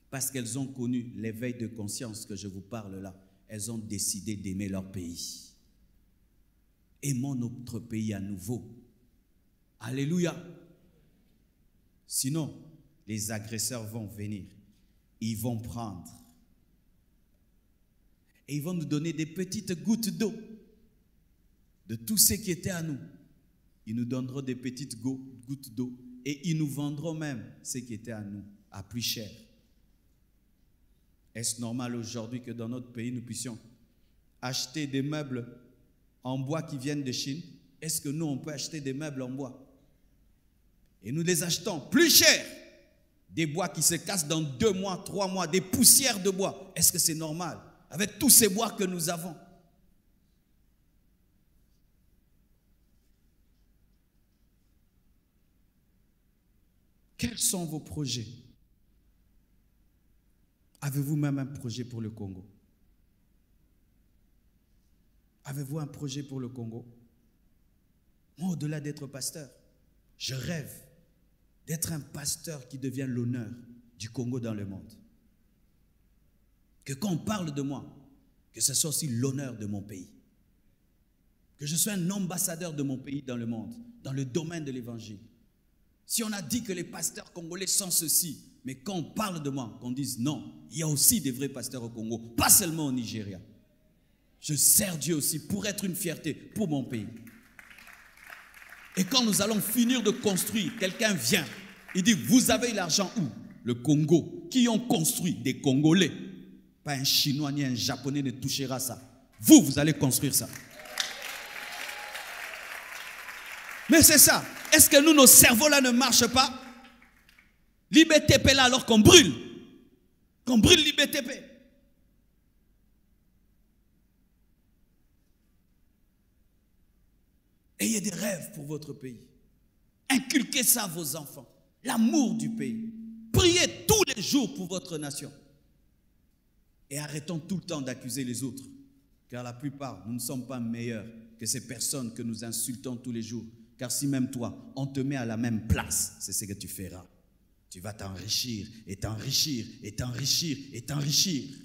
Parce qu'elles ont connu l'éveil de conscience que je vous parle là. Elles ont décidé d'aimer leur pays. Aimons notre pays à nouveau. Alléluia. Sinon, les agresseurs vont venir. Ils vont prendre. Et ils vont nous donner des petites gouttes d'eau. De tout ce qui était à nous. Ils nous donneront des petites gouttes d'eau. Et ils nous vendront même ce qui était à nous, à plus cher. Est-ce normal aujourd'hui que dans notre pays, nous puissions acheter des meubles en bois qui viennent de Chine? Est-ce que nous, on peut acheter des meubles en bois? Et nous les achetons plus cher. Des bois qui se cassent dans 2 mois, 3 mois, des poussières de bois. Est-ce que c'est normal? Avec tous ces bois que nous avons. Quels sont vos projets? Avez-vous même un projet pour le Congo? Avez-vous un projet pour le Congo? Moi, au-delà d'être pasteur, je rêve d'être un pasteur qui devient l'honneur du Congo dans le monde. Que quand on parle de moi, que ce soit aussi l'honneur de mon pays. Que je sois un ambassadeur de mon pays dans le monde, dans le domaine de l'évangile. Si on a dit que les pasteurs congolais sont ceci, mais quand on parle de moi, qu'on dise non, il y a aussi des vrais pasteurs au Congo, pas seulement au Nigeria. Je sers Dieu aussi pour être une fierté pour mon pays. Et quand nous allons finir de construire, quelqu'un vient, il dit, vous avez l'argent où? Le Congo. Qui ont construit? Des Congolais. Pas un Chinois ni un Japonais ne touchera ça. Vous allez construire ça. Mais c'est ça. Est-ce que nous, nos cerveaux-là ne marchent pas? L'IBTP là, alors qu'on brûle. Qu'on brûle l'IBTP. Ayez des rêves pour votre pays. Inculquez ça à vos enfants. L'amour du pays. Priez tous les jours pour votre nation. Et arrêtons tout le temps d'accuser les autres. Car la plupart, nous ne sommes pas meilleurs que ces personnes que nous insultons tous les jours. Car si même toi, on te met à la même place, c'est ce que tu feras. Tu vas t'enrichir et t'enrichir et t'enrichir et t'enrichir.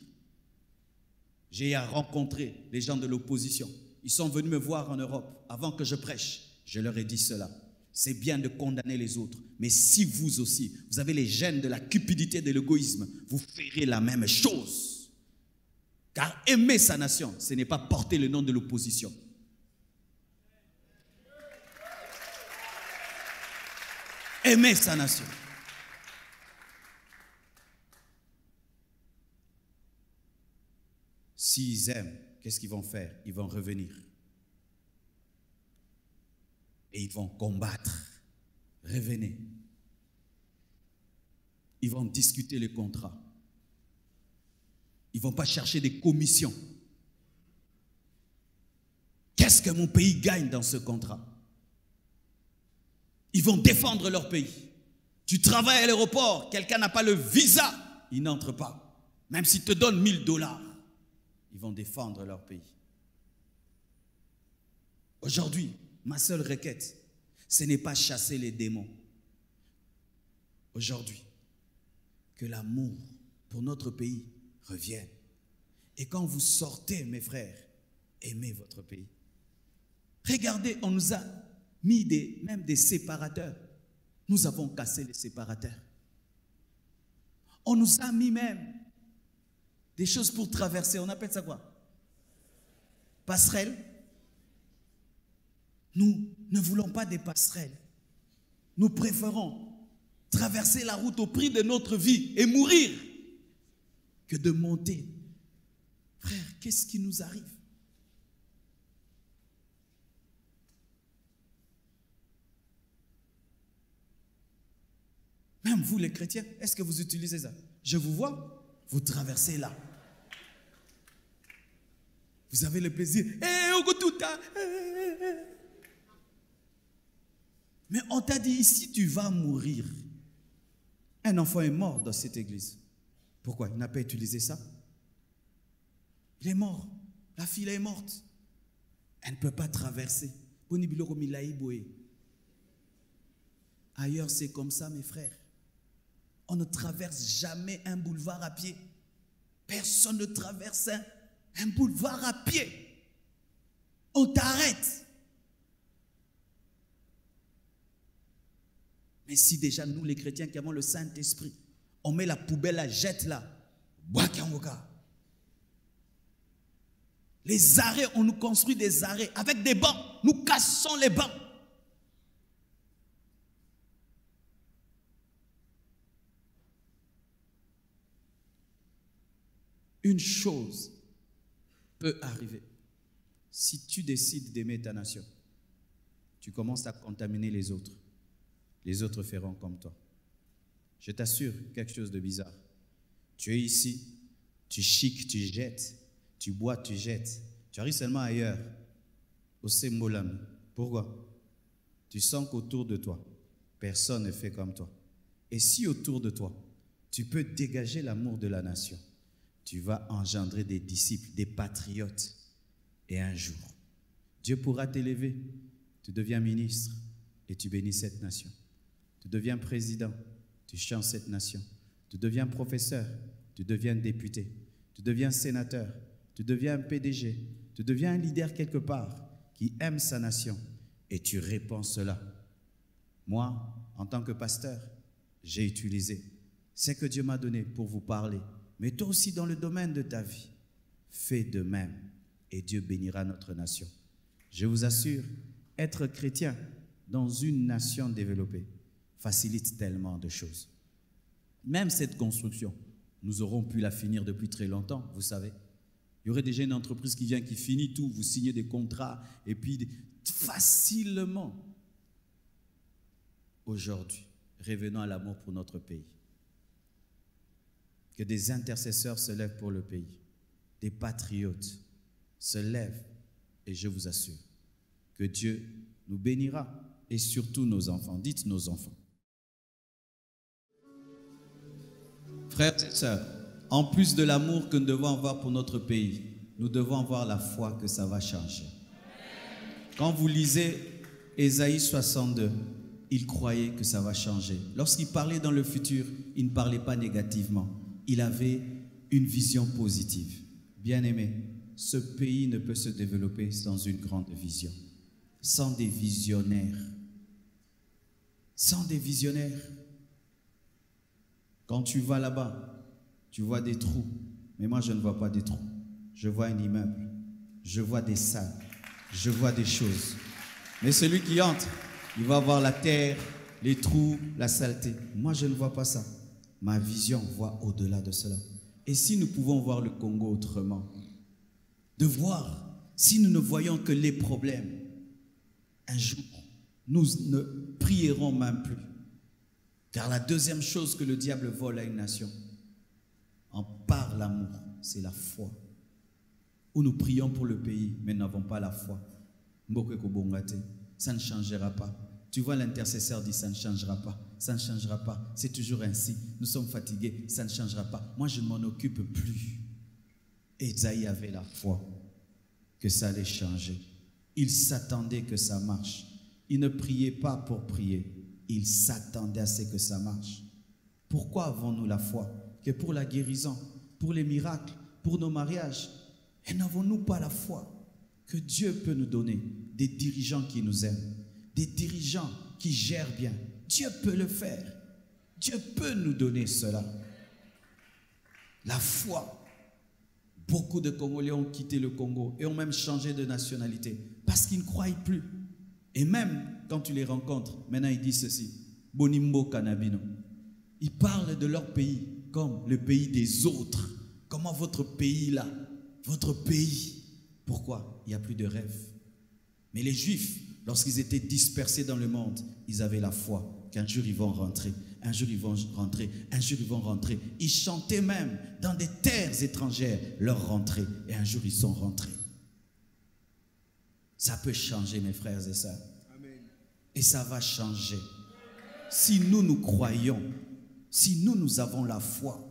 J'ai rencontré les gens de l'opposition. Ils sont venus me voir en Europe avant que je prêche. Je leur ai dit cela. C'est bien de condamner les autres. Mais si vous aussi, vous avez les gènes de la cupidité et de l'égoïsme, vous ferez la même chose. Car aimer sa nation, ce n'est pas porter le nom de l'opposition. Aimer sa nation. S'ils aiment, qu'est-ce qu'ils vont faire? Ils vont revenir. Et ils vont combattre. Revenez. Ils vont discuter les contrats. Ils ne vont pas chercher des commissions. Qu'est-ce que mon pays gagne dans ce contrat? Ils vont défendre leur pays. Tu travailles à l'aéroport, quelqu'un n'a pas le visa, il n'entre pas. Même s'il te donne $1000, ils vont défendre leur pays. Aujourd'hui, ma seule requête, ce n'est pas chasser les démons. Aujourd'hui, que l'amour pour notre pays revienne. Et quand vous sortez, mes frères, aimez votre pays. Regardez, on nous a mis même des séparateurs. Nous avons cassé les séparateurs. On nous a mis même des choses pour traverser. On appelle ça quoi? Passerelle. Nous ne voulons pas des passerelles. Nous préférons traverser la route au prix de notre vie et mourir que de monter. Frère, qu'est-ce qui nous arrive? Même vous les chrétiens, est-ce que vous utilisez ça? Je vous vois, vous traversez là. Vous avez le plaisir. Mais on t'a dit ici, tu vas mourir. Un enfant est mort dans cette église. Pourquoi? Il n'a pas utilisé ça. Il est mort. La fille est morte. Elle ne peut pas traverser. Ailleurs, c'est comme ça, mes frères. On ne traverse jamais un boulevard à pied. Personne ne traverse un boulevard à pied. On t'arrête. Mais si déjà nous, les chrétiens qui avons le Saint-Esprit, on met la poubelle, la jette là. Les arrêts, on nous construit des arrêts avec des bancs. Nous cassons les bancs. Une chose peut arriver. Si tu décides d'aimer ta nation, tu commences à contaminer les autres. Les autres feront comme toi. Je t'assure quelque chose de bizarre. Tu es ici, tu chiques, tu jettes, tu bois, tu jettes. Tu arrives seulement ailleurs, au Sembolam. Pourquoi? Tu sens qu'autour de toi, personne ne fait comme toi. Et si autour de toi, tu peux dégager l'amour de la nation, tu vas engendrer des disciples, des patriotes. Et un jour, Dieu pourra t'élever. Tu deviens ministre et tu bénis cette nation. Tu deviens président, tu changes cette nation. Tu deviens professeur, tu deviens député. Tu deviens sénateur, tu deviens un PDG. Tu deviens un leader quelque part qui aime sa nation et tu répands cela. Moi, en tant que pasteur, j'ai utilisé ce que Dieu m'a donné pour vous parler. Mais toi aussi, dans le domaine de ta vie, fais de même et Dieu bénira notre nation. Je vous assure, être chrétien dans une nation développée facilite tellement de choses. Même cette construction, nous aurons pu la finir depuis très longtemps, vous savez. Il y aurait déjà une entreprise qui vient, qui finit tout, vous signez des contrats, et puis facilement. Aujourd'hui, revenons à l'amour pour notre pays. Que des intercesseurs se lèvent pour le pays, des patriotes se lèvent, et je vous assure que Dieu nous bénira, et surtout nos enfants. Dites nos enfants. Frères et sœurs, en plus de l'amour que nous devons avoir pour notre pays, nous devons avoir la foi que ça va changer. Quand vous lisez Ésaïe 62, il croyait que ça va changer. Lorsqu'il parlait dans le futur, il ne parlait pas négativement. Il avait une vision positive. Bien-aimé, ce pays ne peut se développer sans une grande vision, sans des visionnaires. Sans des visionnaires. Quand tu vas là-bas, tu vois des trous. Mais moi, je ne vois pas des trous. Je vois un immeuble. Je vois des salles. Je vois des choses. Mais celui qui entre, il va voir la terre, les trous, la saleté. Moi, je ne vois pas ça. Ma vision voit au-delà de cela. Et si nous pouvons voir le Congo autrement, de voir, si nous ne voyons que les problèmes, un jour, nous ne prierons même plus. Car la deuxième chose que le diable vole à une nation, en part l'amour, c'est la foi. Où nous prions pour le pays, mais n'avons pas la foi. Ça ne changera pas. Tu vois, l'intercesseur dit, ça ne changera pas. Ça ne changera pas. C'est toujours ainsi. Nous sommes fatigués. Ça ne changera pas. Moi, je ne m'en occupe plus. Ésaïe avait la foi que ça allait changer. Il s'attendait que ça marche. Il ne priait pas pour prier. Il s'attendait à ce que ça marche. Pourquoi avons-nous la foi? Que pour la guérison, pour les miracles, pour nos mariages. Et n'avons-nous pas la foi que Dieu peut nous donner des dirigeants qui nous aiment, des dirigeants qui gèrent bien? Dieu peut le faire. Dieu peut nous donner cela. La foi. Beaucoup de Congolais ont quitté le Congo et ont même changé de nationalité parce qu'ils ne croient plus. Et même quand tu les rencontres, maintenant ils disent ceci: Bonimbo Kanabino. Ils parlent de leur pays comme le pays des autres. Comment votre pays là, votre pays. Pourquoi? Il n'y a plus de rêve. Mais les Juifs, lorsqu'ils étaient dispersés dans le monde, ils avaient la foi qu'un jour ils vont rentrer. Un jour ils vont rentrer, un jour ils vont rentrer. Ils chantaient même dans des terres étrangères leur rentrée. Et un jour ils sont rentrés. Ça peut changer, mes frères et sœurs. Amen. Et ça va changer. Si nous, nous croyons, si nous, nous avons la foi,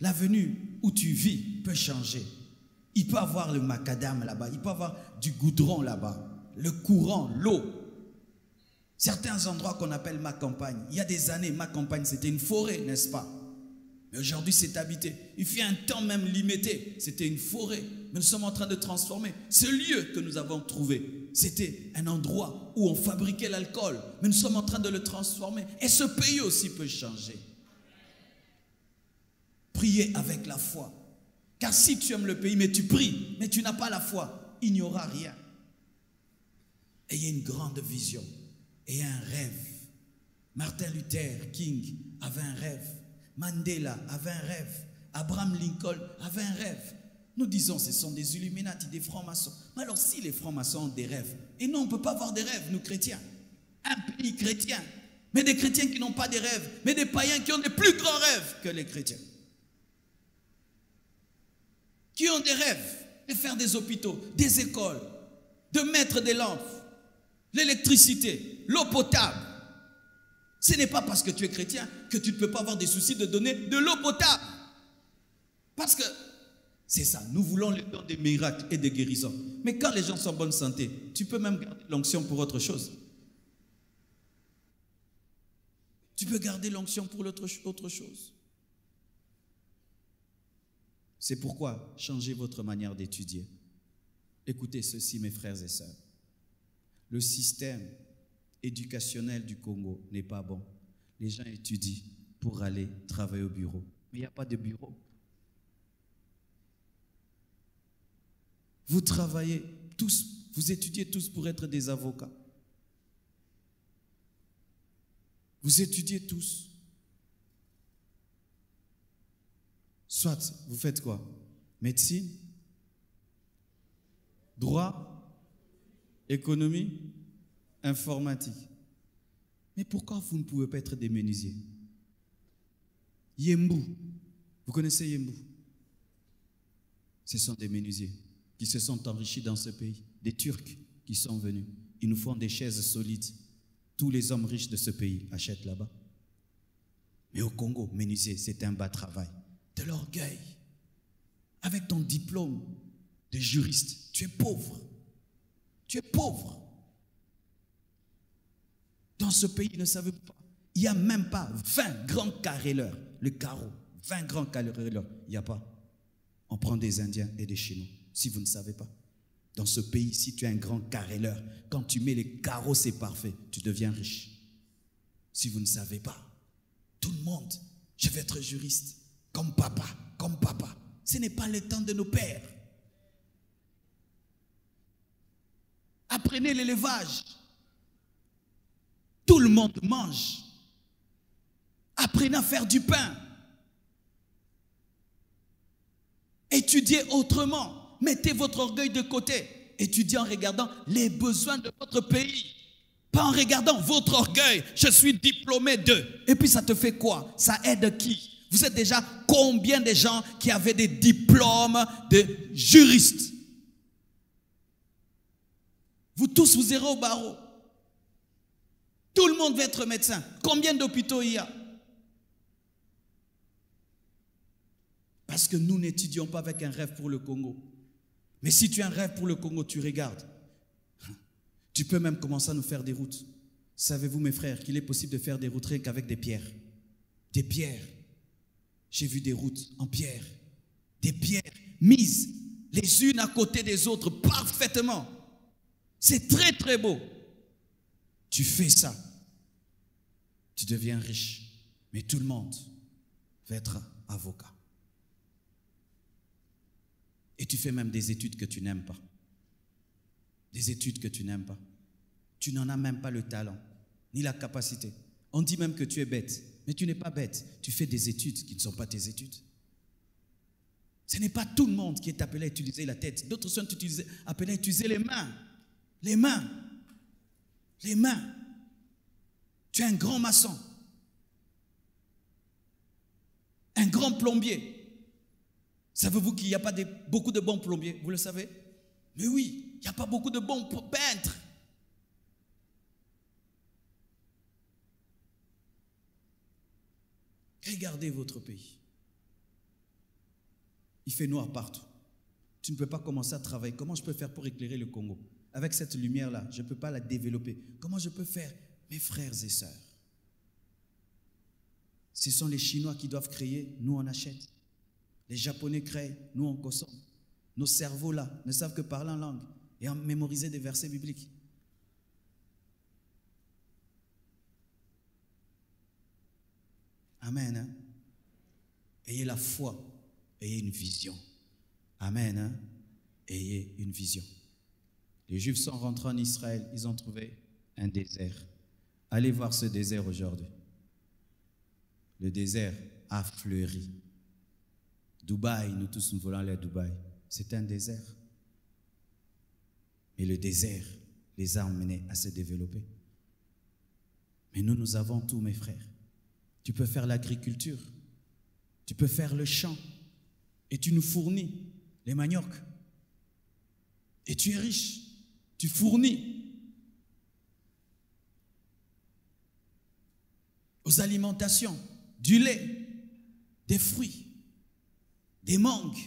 l'avenue où tu vis peut changer. Il peut y avoir le macadam là-bas, il peut y avoir du goudron là-bas, le courant, l'eau. Certains endroits qu'on appelle ma campagne, il y a des années, ma campagne c'était une forêt, n'est-ce pas? Mais aujourd'hui c'est habité. Il fut un temps même limité, c'était une forêt. Mais nous sommes en train de transformer ce lieu que nous avons trouvé. C'était un endroit où on fabriquait l'alcool, mais nous sommes en train de le transformer. Et ce pays aussi peut changer. Priez avec la foi. Car si tu aimes le pays, mais tu pries, mais tu n'as pas la foi, il n'y aura rien. Ayez une grande vision et un rêve. Martin Luther King avait un rêve. Mandela avait un rêve. Abraham Lincoln avait un rêve. Nous disons ce sont des Illuminati, des francs-maçons. Mais alors si les francs-maçons ont des rêves, et nous on ne peut pas avoir des rêves, nous chrétiens. Un pays chrétien, mais des chrétiens qui n'ont pas des rêves, mais des païens qui ont des plus grands rêves que les chrétiens. Qui ont des rêves de faire des hôpitaux, des écoles, de mettre des lampes, l'électricité, l'eau potable. Ce n'est pas parce que tu es chrétien que tu ne peux pas avoir des soucis de donner de l'eau potable. Parce que c'est ça, nous voulons le don des miracles et des guérisons. Mais quand les gens sont en bonne santé, tu peux même garder l'onction pour autre chose. Tu peux garder l'onction pour autre chose. C'est pourquoi changez votre manière d'étudier. Écoutez ceci, mes frères et sœurs. Le système éducationnel du Congo n'est pas bon. Les gens étudient pour aller travailler au bureau. Mais il n'y a pas de bureau. Vous travaillez tous, vous étudiez tous pour être des avocats. Vous étudiez tous. Soit vous faites quoi? Médecine, droit, économie, informatique. Mais pourquoi vous ne pouvez pas être des menuisiers? Yembu, vous connaissez Yembu? Ce sont des menuisiers qui se sont enrichis dans ce pays, des Turcs qui sont venus. Ils nous font des chaises solides. Tous les hommes riches de ce pays achètent là-bas. Mais au Congo, menuisier, c'est un bas travail. De l'orgueil. Avec ton diplôme de juriste, tu es pauvre. Tu es pauvre. Dans ce pays, ils ne savent pas. Il n'y a même pas 20 grands carreleurs. Le carreau, 20 grands carreleurs. Il n'y a pas. On prend des Indiens et des Chinois. Si vous ne savez pas. Dans ce pays, si tu es un grand carreleur, quand tu mets les carreaux, c'est parfait. Tu deviens riche. Si vous ne savez pas. Tout le monde, je vais être juriste. Comme papa, comme papa. Ce n'est pas le temps de nos pères. Apprenez l'élevage. Tout le monde mange. Apprenez à faire du pain. Étudiez autrement. Mettez votre orgueil de côté. Étudiez en regardant les besoins de votre pays. Pas en regardant votre orgueil. Je suis diplômé de. Et puis ça te fait quoi? Ça aide qui? Vous êtes déjà combien de gens qui avaient des diplômes de juristes? Vous tous, vous irez au barreau. Tout le monde va être médecin. Combien d'hôpitaux il y a? Parce que nous n'étudions pas avec un rêve pour le Congo. Mais si tu as un rêve pour le Congo, tu regardes. Tu peux même commencer à nous faire des routes. Savez-vous, mes frères, qu'il est possible de faire des routes rien qu'avec des pierres? Des pierres. J'ai vu des routes en pierre. des pierres mises les unes à côté des autres parfaitement. C'est très très beau. Tu fais ça, tu deviens riche, mais tout le monde va être avocat. Et tu fais même des études que tu n'aimes pas. Des études que tu n'aimes pas. Tu n'en as même pas le talent, ni la capacité. On dit même que tu es bête, mais tu n'es pas bête. Tu fais des études qui ne sont pas tes études. Ce n'est pas tout le monde qui est appelé à utiliser la tête. D'autres sont appelés à utiliser les mains. Les mains. Les mains. Tu es un grand maçon. Un grand plombier. Savez-vous qu'il n'y a pas beaucoup de bons plombiers? Vous le savez? Mais oui, il n'y a pas beaucoup de bons peintres. Regardez votre pays. Il fait noir partout. Tu ne peux pas commencer à travailler. Comment je peux faire pour éclairer le Congo? Avec cette lumière-là, je ne peux pas la développer. Comment je peux faire? Mes frères et sœurs, ce sont les Chinois qui doivent créer, nous on achète. Les Japonais créent, nous on consomme. Nos cerveaux là ne savent que parler en langue et en mémoriser des versets bibliques. Amen. Hein? Ayez la foi, ayez une vision. Amen. Hein? Ayez une vision. Les Juifs sont rentrés en Israël, ils ont trouvé un désert. Allez voir ce désert aujourd'hui. Le désert a fleuri. Dubaï, nous tous nous voulons aller à Dubaï. C'est un désert. Et le désert les a emmenés à se développer. Mais nous avons tout, mes frères. Tu peux faire l'agriculture. Tu peux faire le champ. Et tu nous fournis les maniocs. Et tu es riche. Tu fournis aux alimentations du lait, des fruits, des mangues.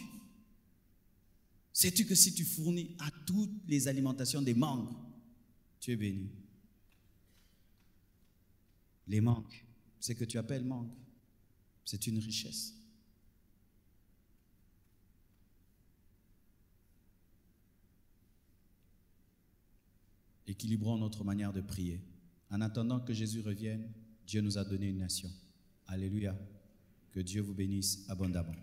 Sais-tu que si tu fournis à toutes les alimentations des mangues, tu es béni. Les mangues, ce que tu appelles mangue, c'est une richesse. Équilibrons notre manière de prier. En attendant que Jésus revienne, Dieu nous a donné une nation. Alléluia. Que Dieu vous bénisse abondamment.